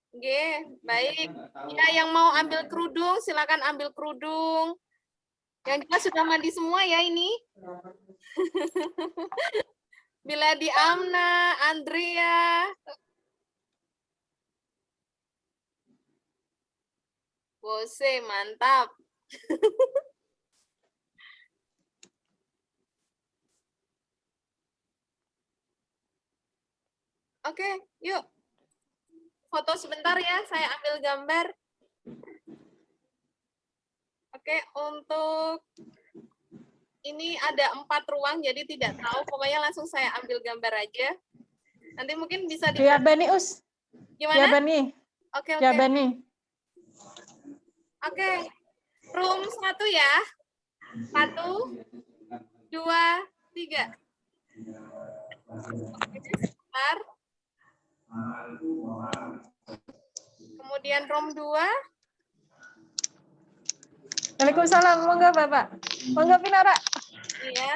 [SPEAKER 2] Oke, baik. Ya, yang mau ambil kerudung, silakan ambil kerudung. Yang jelas sudah mandi semua ya ini. Bila di Amna, Andrea. Bose, mantap. Oke, yuk. Foto sebentar ya, saya ambil gambar. Oke, untuk ini ada 4 ruang, jadi tidak tahu. Pokoknya langsung saya ambil gambar aja. Nanti mungkin bisa di...
[SPEAKER 4] Ya Bani Us. Ya
[SPEAKER 2] Gimana?
[SPEAKER 4] Bani.
[SPEAKER 2] Oke,
[SPEAKER 4] Ya
[SPEAKER 2] oke.
[SPEAKER 4] Bani.
[SPEAKER 2] Oke. Room 1 ya. 1, 2, 3. Sebentar. Kemudian room 2.
[SPEAKER 4] Waalaikumsalam. Monggo Bapak. Monggo Pinara.
[SPEAKER 2] Iya.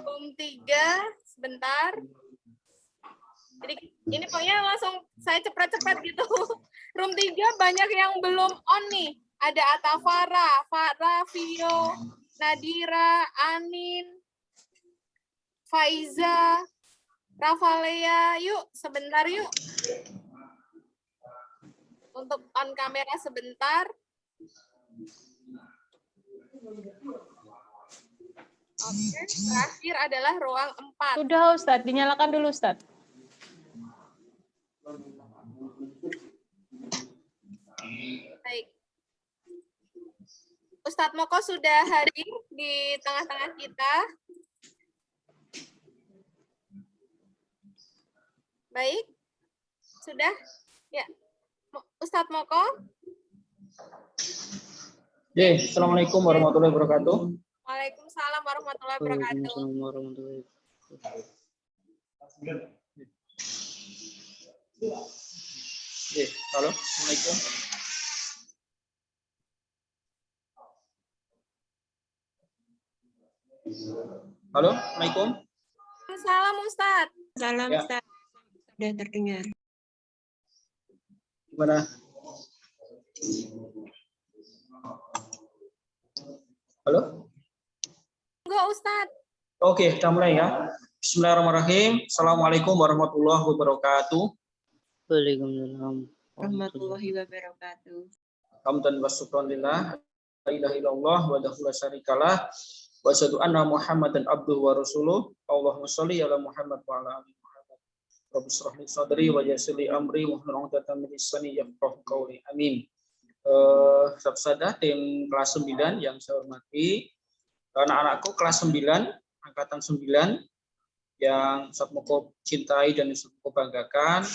[SPEAKER 2] Room 3, sebentar. Jadi ini pokoknya langsung saya cepat-cepat gitu. Room 3 banyak yang belum on nih. Ada Atafara, Farah, Vio, Nadira, Anin, Faiza, Rafalea. Yuk, sebentar yuk. Untuk on kamera sebentar. Oke, terakhir adalah ruang 4.
[SPEAKER 4] Sudah Ustadz, dinyalakan dulu Ustadz.
[SPEAKER 2] Baik. Ustadz Moko sudah hadir di tengah-tengah kita. Baik. Sudah? Ya. Ustadz Moko.
[SPEAKER 7] Assalamualaikum warahmatullahi wabarakatuh.
[SPEAKER 2] Waalaikumsalam warahmatullahi wabarakatuh.
[SPEAKER 7] Halo, Assalamualaikum. Halo, Assalamualaikum.
[SPEAKER 2] Salam Ustadz.
[SPEAKER 3] Salam
[SPEAKER 7] Ya.
[SPEAKER 3] Ustaz. Sudah terdengar.
[SPEAKER 7] Gimana? Halo?
[SPEAKER 2] Enggak Ustadz.
[SPEAKER 7] Oke, kita mulai ya. Bismillahirrahmanirrahim. Assalamualaikum warahmatullahi wabarakatuh.
[SPEAKER 8] Waalaikumsalam.
[SPEAKER 3] Warahmatullahi wabarakatuh.
[SPEAKER 7] Hamdan wa syukran lillah. La ilaha illallah wa la syarikalah. Wa asyhadu anna Muhammadan abduhu wa rasuluh. Allahumma sholli ala Muhammad wa ala ali Muhammad. Rabbi shrah li sadri wa yassir li amri wa hlul 'uqdatam min lisani yafqahu qawli. Amin. Saudara tim kelas 9 yang saya hormati, anak-anakku kelas 9, angkatan 9 yang Ustaz Moko cintai dan Ustaz Moko banggakan.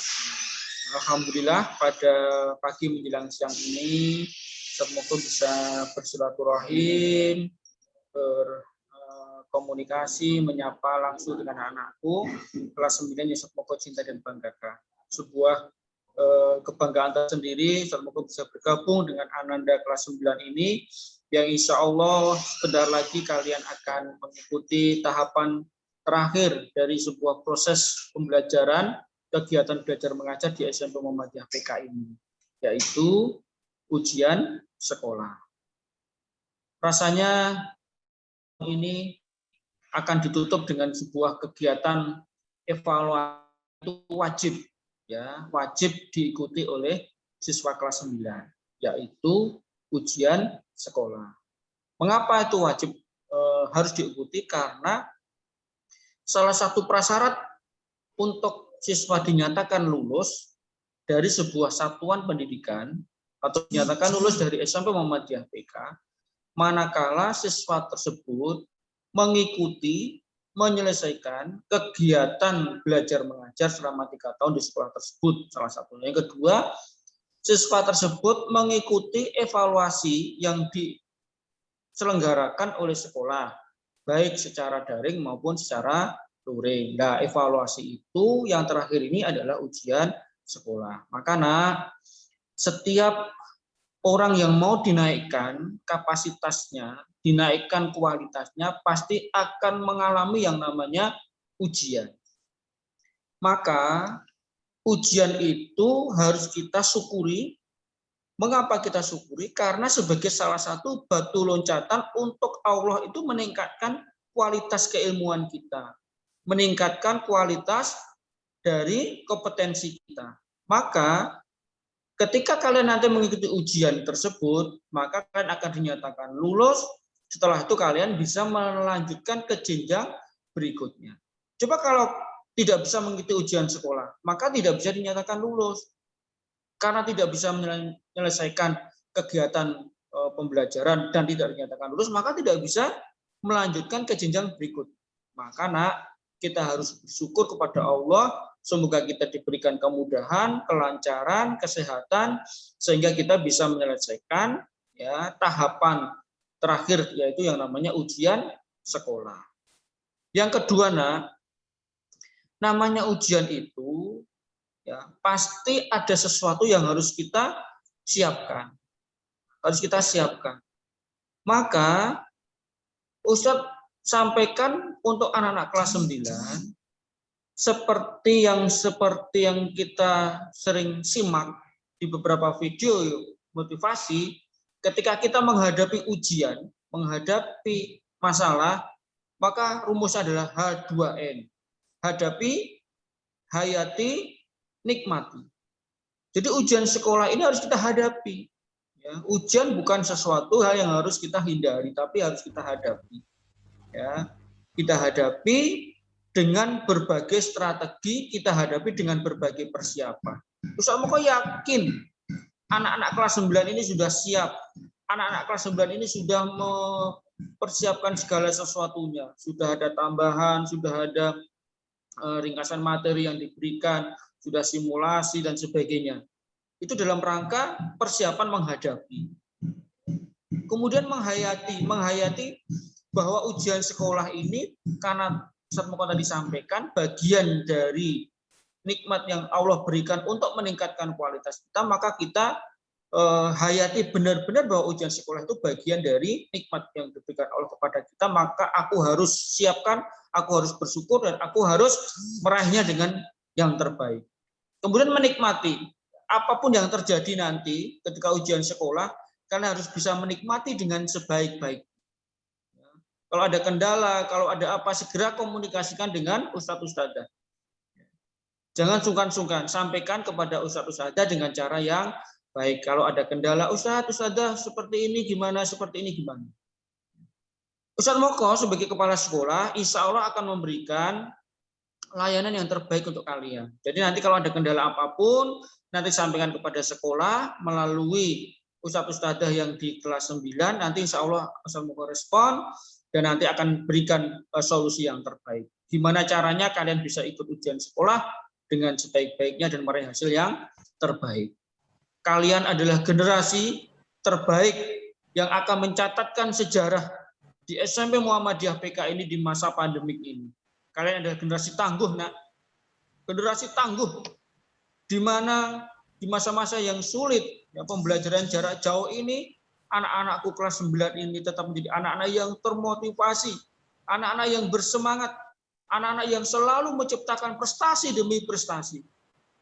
[SPEAKER 7] Alhamdulillah pada pagi menjelang siang ini Ustaz Moko bisa bersilaturahim, berkomunikasi, menyapa langsung dengan anakku kelas 9 yang Ustaz Moko cinta dan banggakan. Sebuah kebanggaan tersendiri Ustaz Moko bisa bergabung dengan Ananda kelas 9 ini yang insya Allah sebentar lagi kalian akan mengikuti tahapan terakhir dari sebuah proses pembelajaran kegiatan belajar mengajar di SMP Muhammadiyah PK ini, yaitu ujian sekolah. Rasanya ini akan ditutup dengan sebuah kegiatan evaluasi wajib, ya, wajib diikuti oleh siswa kelas 9, yaitu ujian sekolah. Mengapa itu wajib harus diikuti? Karena salah satu prasyarat untuk siswa dinyatakan lulus dari sebuah satuan pendidikan atau dinyatakan lulus dari SMP Muhammadiyah PK, manakala siswa tersebut mengikuti, menyelesaikan kegiatan belajar mengajar selama 3 tahun di sekolah tersebut, salah satunya. Yang kedua, siswa tersebut mengikuti evaluasi yang diselenggarakan oleh sekolah, baik secara daring maupun secara luring. Nah, evaluasi itu yang terakhir ini adalah ujian sekolah. Makanya setiap orang yang mau dinaikkan kapasitasnya, dinaikkan kualitasnya, pasti akan mengalami yang namanya ujian. Maka ujian itu harus kita syukuri. Mengapa kita syukuri? Karena sebagai salah satu batu loncatan untuk Allah itu meningkatkan kualitas keilmuan kita, meningkatkan kualitas dari kompetensi kita. Maka ketika kalian nanti mengikuti ujian tersebut, maka kalian akan dinyatakan lulus. Setelah itu kalian bisa melanjutkan ke jenjang berikutnya. Coba kalau tidak bisa mengikuti ujian sekolah, maka tidak bisa dinyatakan lulus. Karena tidak bisa menyelesaikan kegiatan pembelajaran dan tidak dinyatakan lulus, maka tidak bisa melanjutkan ke jenjang berikut. Maka kita harus bersyukur kepada Allah, semoga kita diberikan kemudahan, kelancaran, kesehatan, sehingga kita bisa menyelesaikan, ya, tahapan terakhir, yaitu yang namanya ujian sekolah. Yang kedua, namanya ujian itu, ya, pasti ada sesuatu yang harus kita siapkan. Harus kita siapkan. Maka Ustadz sampaikan untuk anak-anak kelas 9, seperti yang kita sering simak di beberapa video motivasi, ketika kita menghadapi ujian, menghadapi masalah, maka rumusnya adalah H2N. Hadapi, hayati, nikmati. Jadi ujian sekolah ini harus kita hadapi. Ya, ujian bukan sesuatu hal yang harus kita hindari, tapi harus kita hadapi. Ya, kita hadapi dengan berbagai strategi, kita hadapi dengan berbagai persiapan. Ustaz Moko yakin anak-anak kelas 9 ini sudah siap. Anak-anak kelas 9 ini sudah mempersiapkan segala sesuatunya. Sudah ada tambahan, sudah ada ringkasan materi yang diberikan, sudah simulasi dan sebagainya. Itu dalam rangka persiapan menghadapi. Kemudian menghayati bahwa ujian sekolah ini, karena Ustaz Moko tadi sampaikan, bagian dari nikmat yang Allah berikan untuk meningkatkan kualitas kita, maka kita hayati benar-benar bahwa ujian sekolah itu bagian dari nikmat yang diberikan Allah kepada kita, maka aku harus siapkan, aku harus bersyukur, dan aku harus meraihnya dengan yang terbaik. Kemudian menikmati apapun yang terjadi nanti ketika ujian sekolah, kalian harus bisa menikmati dengan sebaik-baik. Kalau ada kendala, kalau ada apa, segera komunikasikan dengan ustadz-ustadzah. Jangan sungkan-sungkan, sampaikan kepada ustadz-ustadzah dengan cara yang Baik, kalau ada kendala, Ustadzah seperti ini gimana, seperti ini gimana. Ustadz Moko sebagai kepala sekolah, insya Allah akan memberikan layanan yang terbaik untuk kalian. Jadi nanti kalau ada kendala apapun, nanti sampaikan kepada sekolah melalui Ustadz-Ustadzah yang di kelas 9, nanti insya Allah Ustadz Moko respon, dan nanti akan berikan solusi yang terbaik. Gimana caranya kalian bisa ikut ujian sekolah dengan sebaik-baiknya dan meraih hasil yang terbaik. Kalian adalah generasi terbaik yang akan mencatatkan sejarah di SMP Muhammadiyah PK ini di masa pandemik ini. Kalian adalah generasi tangguh, nak. Generasi tangguh. Di mana di masa-masa yang sulit, ya, pembelajaran jarak jauh ini, anak-anakku kelas 9 ini tetap menjadi anak-anak yang termotivasi, anak-anak yang bersemangat, anak-anak yang selalu menciptakan prestasi demi prestasi.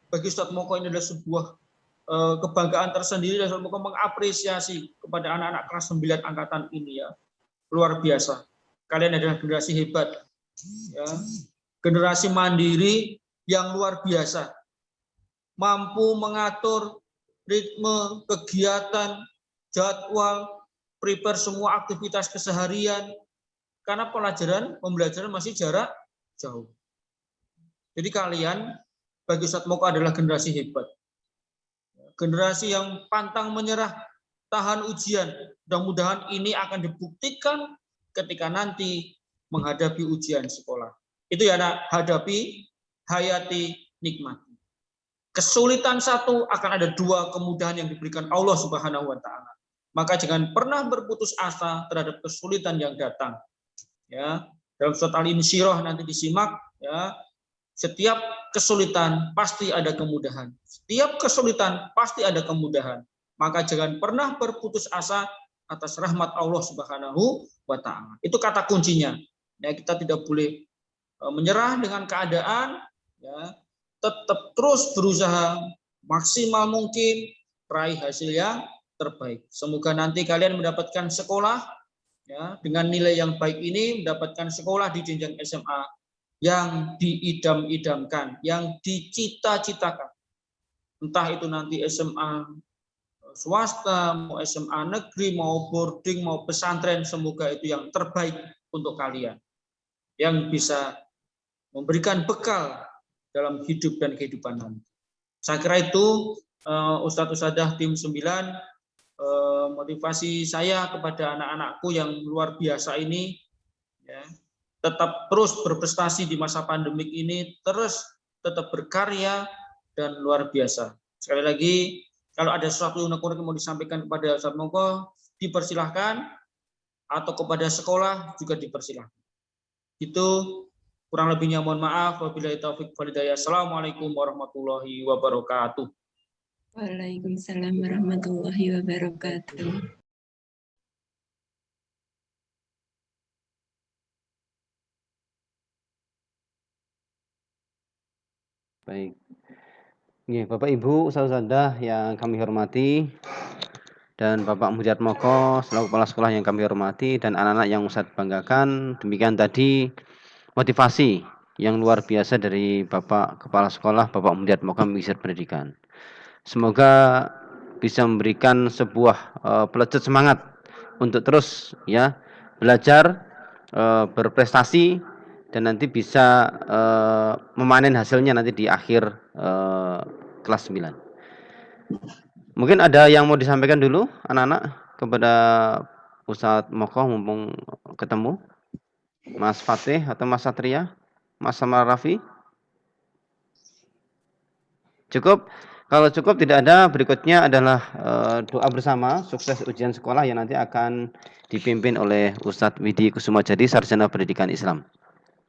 [SPEAKER 7] Bagi Ustadz Moko ini adalah sebuah kebanggaan tersendiri, dan Ustadz Moko mengapresiasi kepada anak-anak kelas 9 angkatan ini, ya. Luar biasa. Kalian adalah generasi hebat, ya. Generasi mandiri yang luar biasa. Mampu mengatur ritme, kegiatan, jadwal, prepare semua aktivitas keseharian. Karena pembelajaran masih jarak jauh. Jadi kalian, bagi Ustadz Moko adalah generasi hebat. Generasi yang pantang menyerah, tahan ujian. Mudah-mudahan ini akan dibuktikan ketika nanti menghadapi ujian sekolah. Itu ya, nak, hadapi, hayati, nikmati. Kesulitan satu, akan ada dua kemudahan yang diberikan Allah Subhanahu wa Ta'ala. Maka jangan pernah berputus asa terhadap kesulitan yang datang. Ya, dalam surat Al-Insyirah nanti disimak, ya. Setiap kesulitan pasti ada kemudahan. Setiap kesulitan pasti ada kemudahan. Maka jangan pernah berputus asa atas rahmat Allah Subhanahu wa Ta'ala. Itu kata kuncinya. Ya, kita tidak boleh menyerah dengan keadaan, ya. Tetap terus berusaha maksimal mungkin raih hasil yang terbaik. Semoga nanti kalian mendapatkan sekolah, ya, dengan nilai yang baik ini, mendapatkan sekolah di jenjang SMA yang diidam-idamkan, yang dicita-citakan. Entah itu nanti SMA swasta, mau SMA negeri, mau boarding, mau pesantren, semoga itu yang terbaik untuk kalian, yang bisa memberikan bekal dalam hidup dan kehidupan nanti. Saya kira itu Ustadz-Ustadzah tim 9, motivasi saya kepada anak-anakku yang luar biasa ini, ya, tetap terus berprestasi di masa pandemik ini, terus tetap berkarya dan luar biasa. Sekali lagi, kalau ada sesuatu yang mau disampaikan kepada Ustadz Moko, dipersilahkan, atau kepada sekolah juga dipersilahkan. Itu kurang lebihnya mohon maaf. Wabillahi taufiq wal hidayah. Assalamualaikum warahmatullahi wabarakatuh.
[SPEAKER 3] Waalaikumsalam warahmatullahi wabarakatuh.
[SPEAKER 1] Baik. Ya, Bapak Ibu, Ustadzah yang kami hormati, dan Bapak Muhammad Moko selaku kepala sekolah yang kami hormati, dan anak-anak yang Ustadz banggakan. Demikian tadi motivasi yang luar biasa dari Bapak Kepala Sekolah, Bapak Muhammad Moko Misir Pendidikan. Semoga bisa memberikan sebuah pelecut semangat untuk terus, ya, belajar, berprestasi, dan nanti bisa memanen hasilnya nanti di akhir kelas 9. Mungkin ada yang mau disampaikan dulu anak-anak kepada Ustadz Moko mumpung ketemu. Mas Fatih atau Mas Satria, Mas Samar Raffi. Cukup? Kalau cukup tidak ada, berikutnya adalah doa bersama sukses ujian sekolah yang nanti akan dipimpin oleh Ustadz Widi Kusumajadi, Sarjana Pendidikan Islam.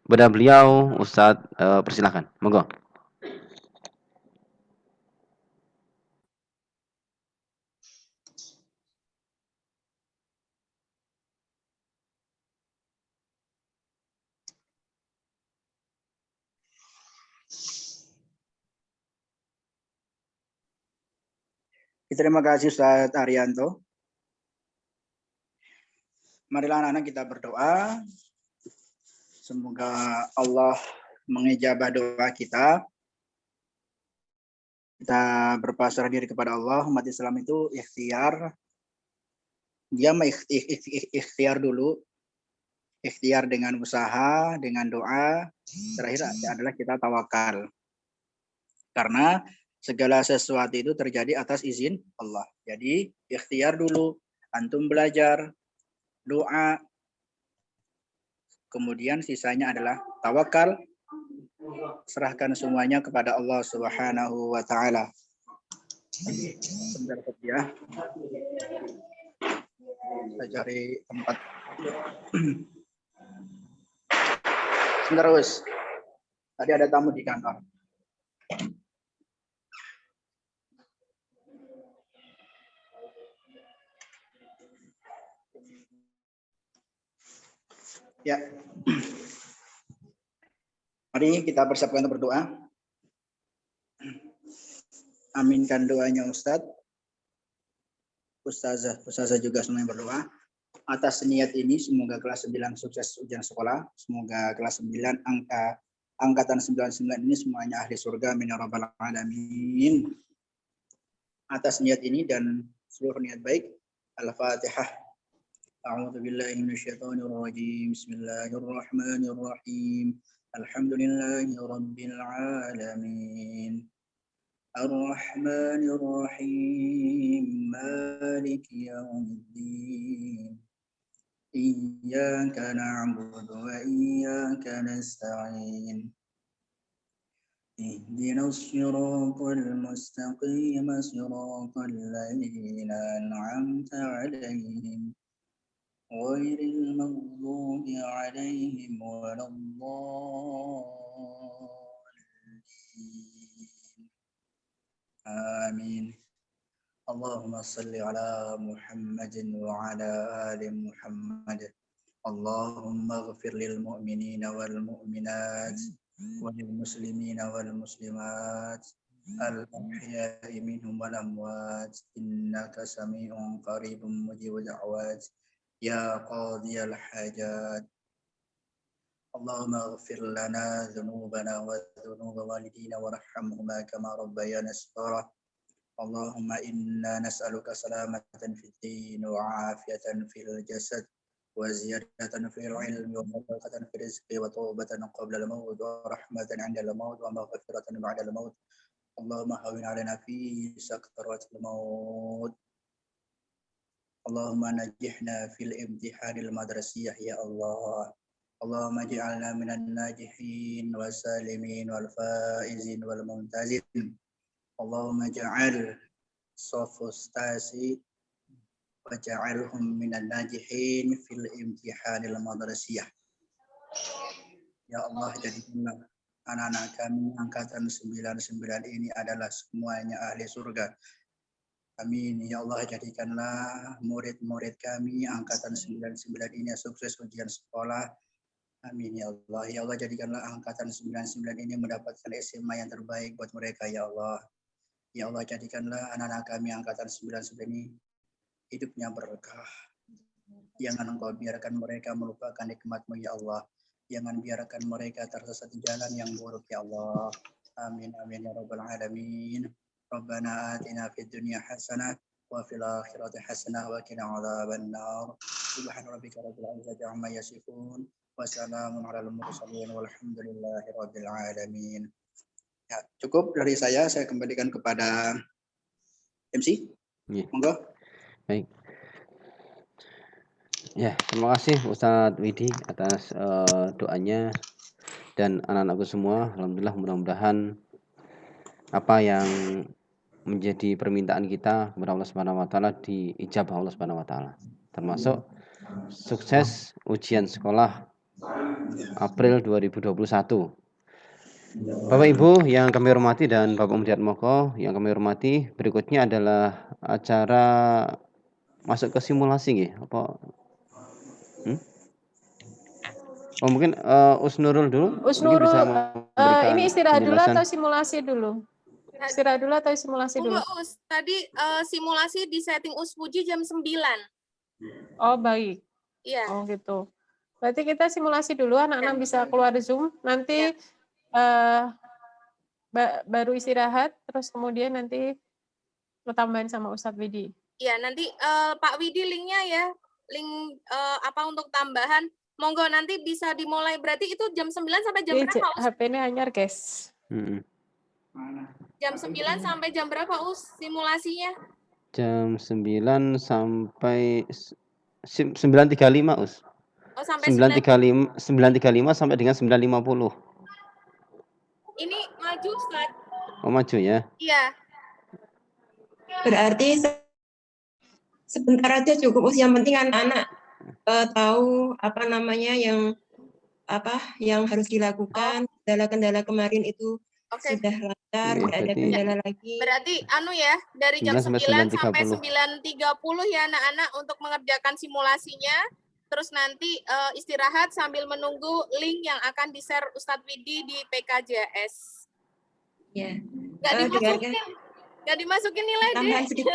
[SPEAKER 1] Kepada beliau, Ustadz persilakan. Monggo.
[SPEAKER 5] Terima kasih Ustadz Arianto. Marilah anak-anak kita berdoa. Semoga Allah mengijabah doa kita. Kita berpasrah diri kepada Allah. Umat Islam itu ikhtiar. Dia ikhtiar dulu. Ikhtiar dengan usaha, dengan doa. Terakhir adalah kita tawakal. Karena segala sesuatu itu terjadi atas izin Allah. Jadi ikhtiar dulu. Antum belajar, doa. Kemudian sisanya adalah tawakal. Serahkan semuanya kepada Allah Subhanahu wa taala. Sebentar ya. Saya cari tempat. Sebentar, Us. Tadi ada tamu di kantor. Ya. Mari kita persiapkan untuk berdoa. Aminkan doanya Ustadz. Ustazah juga semuanya berdoa. Atas niat ini semoga kelas 9 sukses ujian sekolah. Semoga kelas 9 angkatan 99 ini semuanya ahli surga. Amin ya rabbal alamin. Atas niat ini dan seluruh niat baik. Al-Fatihah. A'udzu billahi minasyaitonir rajim. Bismillahirrahmanirrahim. Alhamdulillahi rabbil alamin. Ar-Rahmanir Rahim. Maliki yaumiddin. Iyyaka na'budu wa iyyaka nasta'in. Ihdinas siratal mustaqim, siratal ladzina an'amta 'alaihim. غير المغضوب عليهم ولا الضالين آمين اللهم صل على محمد وعلى آل محمد اللهم اغفر للمؤمنين والمؤمنات وللمسلمين والمسلمات الأحياء منهم والأموات إنك سميع قريب مجيب الدعوات يا قاضي الحاجات اللهم اغفر لنا ذنوبنا وذنوب والدينا وارحمهما كما ربيانا صغارا اللهم إنا نسألك سلامة في الدين وعافية في الجسد وزيادة في العلم وبركة في الرزق وتوبة قبل الموت ورحمة عند الموت ومغفرة بعد الموت اللهم هون علينا في سكرات الموت اللهم نجحنا في الامتحان المدرسي يا الله اللهم اجعلنا من الناجحين والسالمين والفائزين والممتازين اللهم اجعل صف استاسي واجعلهم من الناجحين في الامتحان المدرسي ya Allah jadikanlah anak-anak kami angkatan 99 ini adalah semuanya ahli surga. Amin. Ya Allah, jadikanlah murid-murid kami angkatan 99 ini sukses ujian sekolah. Amin. Ya Allah. Ya Allah, jadikanlah angkatan 99 ini mendapatkan SMA yang terbaik buat mereka, ya Allah. Ya Allah, jadikanlah anak-anak kami angkatan 99 ini hidupnya berkah. Jangan Engkau biarkan mereka melupakan nikmat-Mu, ya Allah. Jangan biarkan mereka tersesat di jalan yang buruk, ya Allah. Amin. Amin. Ya Rabbal Alamin. ربنا آتنا في الدنيا حسنة وفي الآخرة حسنة وقنا عذاب النار سبحان ربك رب العزة عما يصفون وسلام على المرسلين والحمد لله رب العالمين. Ya, cukup dari saya kembalikan kepada MC. Monggo.
[SPEAKER 1] Baik. Ya, terima kasih Ustadz Widi atas doanya dan anak-anakku semua. Alhamdulillah, mudah-mudahan apa yang menjadi permintaan kita kepada Allah Subhanahu wa taala diijabah Allah Subhanahu wa taala. Termasuk sukses ujian sekolah April 2021. Bapak Ibu yang kami hormati dan Bapak Mudiat Moko yang kami hormati, berikutnya adalah acara masuk ke simulasi nggih, apa? Oh, mungkin Usnurul dulu.
[SPEAKER 4] Usnurul,
[SPEAKER 1] bisa memberikan
[SPEAKER 4] ini istirahat dulu
[SPEAKER 1] penjelasan.
[SPEAKER 4] atau simulasi dulu? Istirahat dulu atau simulasi dulu?
[SPEAKER 2] Us, tadi simulasi di setting Uspuji jam 9.
[SPEAKER 4] Oh, baik.
[SPEAKER 2] Iya.
[SPEAKER 4] Oh, gitu. Berarti kita simulasi dulu, anak-anak bisa keluar Zoom. Nanti baru istirahat, terus kemudian nanti ketambahan sama Ustadz Widi.
[SPEAKER 2] Ya, nanti Pak Widi linknya ya, link apa untuk tambahan. Monggo nanti bisa dimulai. Berarti itu jam 9 sampai jam berapa, Us?
[SPEAKER 4] HP ini hanyar, guys.
[SPEAKER 2] Jam 9 sampai jam berapa, Us, simulasinya?
[SPEAKER 1] Jam 9 sampai 9.35, Us.
[SPEAKER 2] Oh, sampai
[SPEAKER 1] 9.35 sampai dengan 9.50.
[SPEAKER 2] Ini maju, Ustaz.
[SPEAKER 1] Oh, maju ya.
[SPEAKER 2] Iya.
[SPEAKER 3] Berarti sebentar aja cukup, Us. Yang penting anak-anak tahu apa namanya yang harus dilakukan. Kendala-kendala kemarin itu sudah lancar, tidak ada kendala lagi.
[SPEAKER 2] Berarti ya, dari jam 9 sampai 9.30 ya anak-anak untuk mengerjakan simulasinya. Terus nanti istirahat sambil menunggu link yang akan di-share Ustadz Widi di PKJS.
[SPEAKER 3] Ya.
[SPEAKER 2] Nggak dimasukin nilai deh.
[SPEAKER 3] Tambahan sedikit.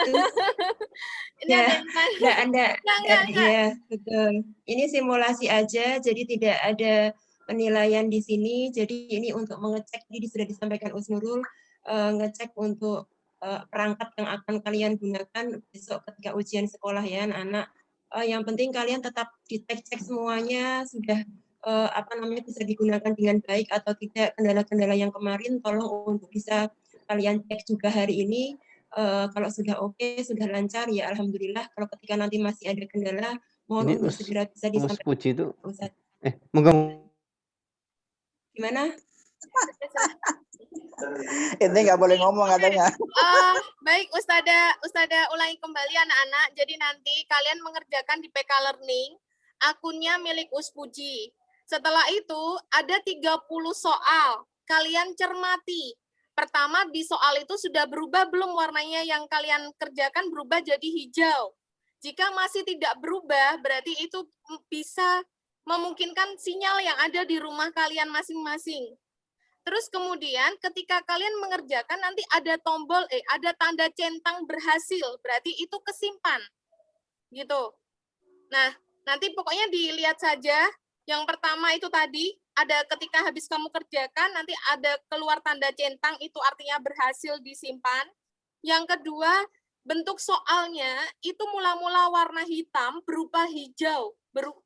[SPEAKER 2] Ini
[SPEAKER 3] ya,
[SPEAKER 2] enggak.
[SPEAKER 3] Ya, betul. Ini simulasi aja, jadi tidak ada penilaian di sini. Jadi ini untuk mengecek, jadi sudah disampaikan Usnurul, ngecek untuk perangkat yang akan kalian gunakan besok ketika ujian sekolah ya anak-anak. Yang penting kalian tetap dicek semuanya sudah bisa digunakan dengan baik atau tidak. Kendala-kendala yang kemarin tolong untuk bisa kalian cek juga hari ini. Kalau sudah oke, sudah lancar ya alhamdulillah. Kalau ketika nanti masih ada kendala, mohon untuk segera bisa disampaikan.
[SPEAKER 1] Puji itu. Moga.
[SPEAKER 3] Gimana?
[SPEAKER 5] Ini nggak boleh ngomong katanya.
[SPEAKER 2] Baik, Ustadzah ulangi kembali anak-anak. Jadi nanti kalian mengerjakan di PK Learning, akunnya milik Uspuji. Setelah itu ada 30 soal. Kalian cermati. Pertama, di soal itu sudah berubah belum warnanya yang kalian kerjakan berubah jadi hijau. Jika masih tidak berubah, berarti itu bisa memungkinkan sinyal yang ada di rumah kalian masing-masing. Terus kemudian ketika kalian mengerjakan nanti ada tombol, ada tanda centang berhasil, berarti itu kesimpan. Gitu. Nah, nanti pokoknya dilihat saja. Yang pertama itu tadi, ada ketika habis kamu kerjakan, nanti ada keluar tanda centang, itu artinya berhasil disimpan. Yang kedua, bentuk soalnya itu mula-mula warna hitam berubah hijau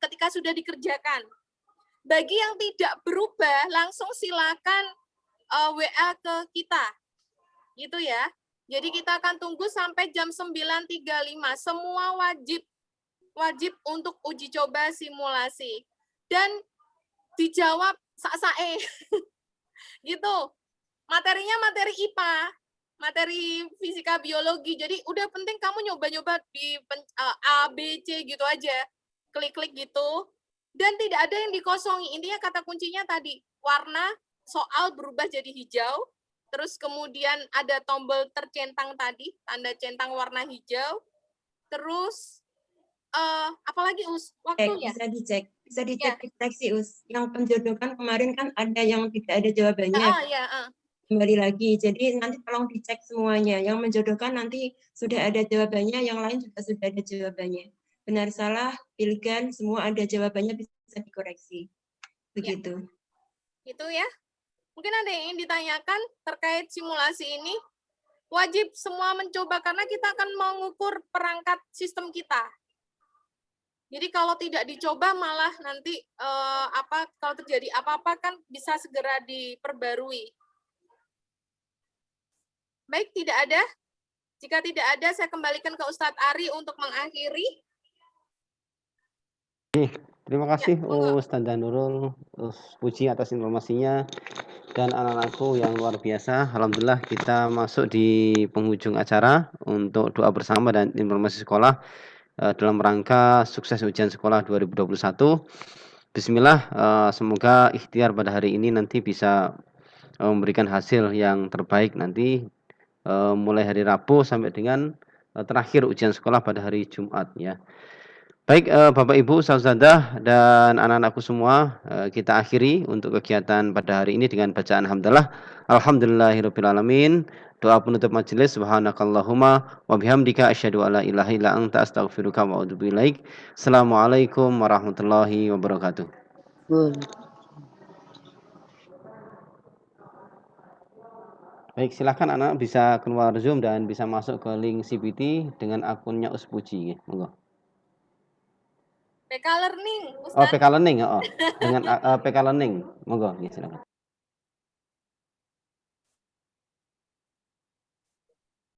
[SPEAKER 2] ketika sudah dikerjakan. Bagi yang tidak berubah, langsung silakan WA ke kita. Gitu ya. Jadi kita akan tunggu sampai jam 9.35. Semua wajib untuk uji coba simulasi. Dan dijawab sak-sae. Gitu. Materinya materi IPA, materi fisika biologi. Jadi udah penting kamu nyoba-nyoba di A, B, C gitu aja. Klik-klik gitu. Dan tidak ada yang dikosongi. Intinya kata kuncinya tadi, warna soal berubah jadi hijau, terus kemudian ada tombol tercentang tadi, tanda centang warna hijau, terus apalagi waktunya?
[SPEAKER 3] Bisa dicek deteksi Yang penjodohan kemarin kan ada yang tidak ada jawabannya. Kembali lagi, jadi nanti tolong dicek semuanya. Yang menjodohkan nanti sudah ada jawabannya, yang lain juga sudah ada jawabannya. Benar salah, pilihkan, semua ada jawabannya, bisa dikoreksi. Begitu.
[SPEAKER 2] Itu ya. Mungkin ada yang ingin ditanyakan terkait simulasi ini. Wajib semua mencoba karena kita akan mengukur perangkat sistem kita. Jadi kalau tidak dicoba malah nanti kalau terjadi apa-apa kan bisa segera diperbarui. Baik, tidak ada. Jika tidak ada, saya kembalikan ke Ustadz Ari untuk mengakhiri.
[SPEAKER 1] Terima kasih Ustazah Nurul, puji atas informasinya dan anak-anakku yang luar biasa. Alhamdulillah kita masuk di penghujung acara untuk doa bersama dan informasi sekolah dalam rangka sukses ujian sekolah 2021. Bismillah, semoga ikhtiar pada hari ini nanti bisa memberikan hasil yang terbaik nanti mulai hari Rabu sampai dengan terakhir ujian sekolah pada hari Jumat ya. Baik, Bapak Ibu, Ustazah dan anak-anakku semua, kita akhiri untuk kegiatan pada hari ini dengan bacaan hamdalah. Alhamdulillahirabbil alamin. Doa penutup majelis, subhanakallahumma wa bihamdika asyhadu alla ilaha illa anta astaghfiruka wa atubu ilaik. Assalamualaikum warahmatullahi wabarakatuh. Baik, silakan anak bisa keluar Zoom dan bisa masuk ke link CPT dengan akunnya Uspuji. Monggo.
[SPEAKER 2] PK Learning,
[SPEAKER 1] Oh,
[SPEAKER 2] Ustadz.
[SPEAKER 1] PK Learning, oh. Dengan PK Learning. Monggo, silakan.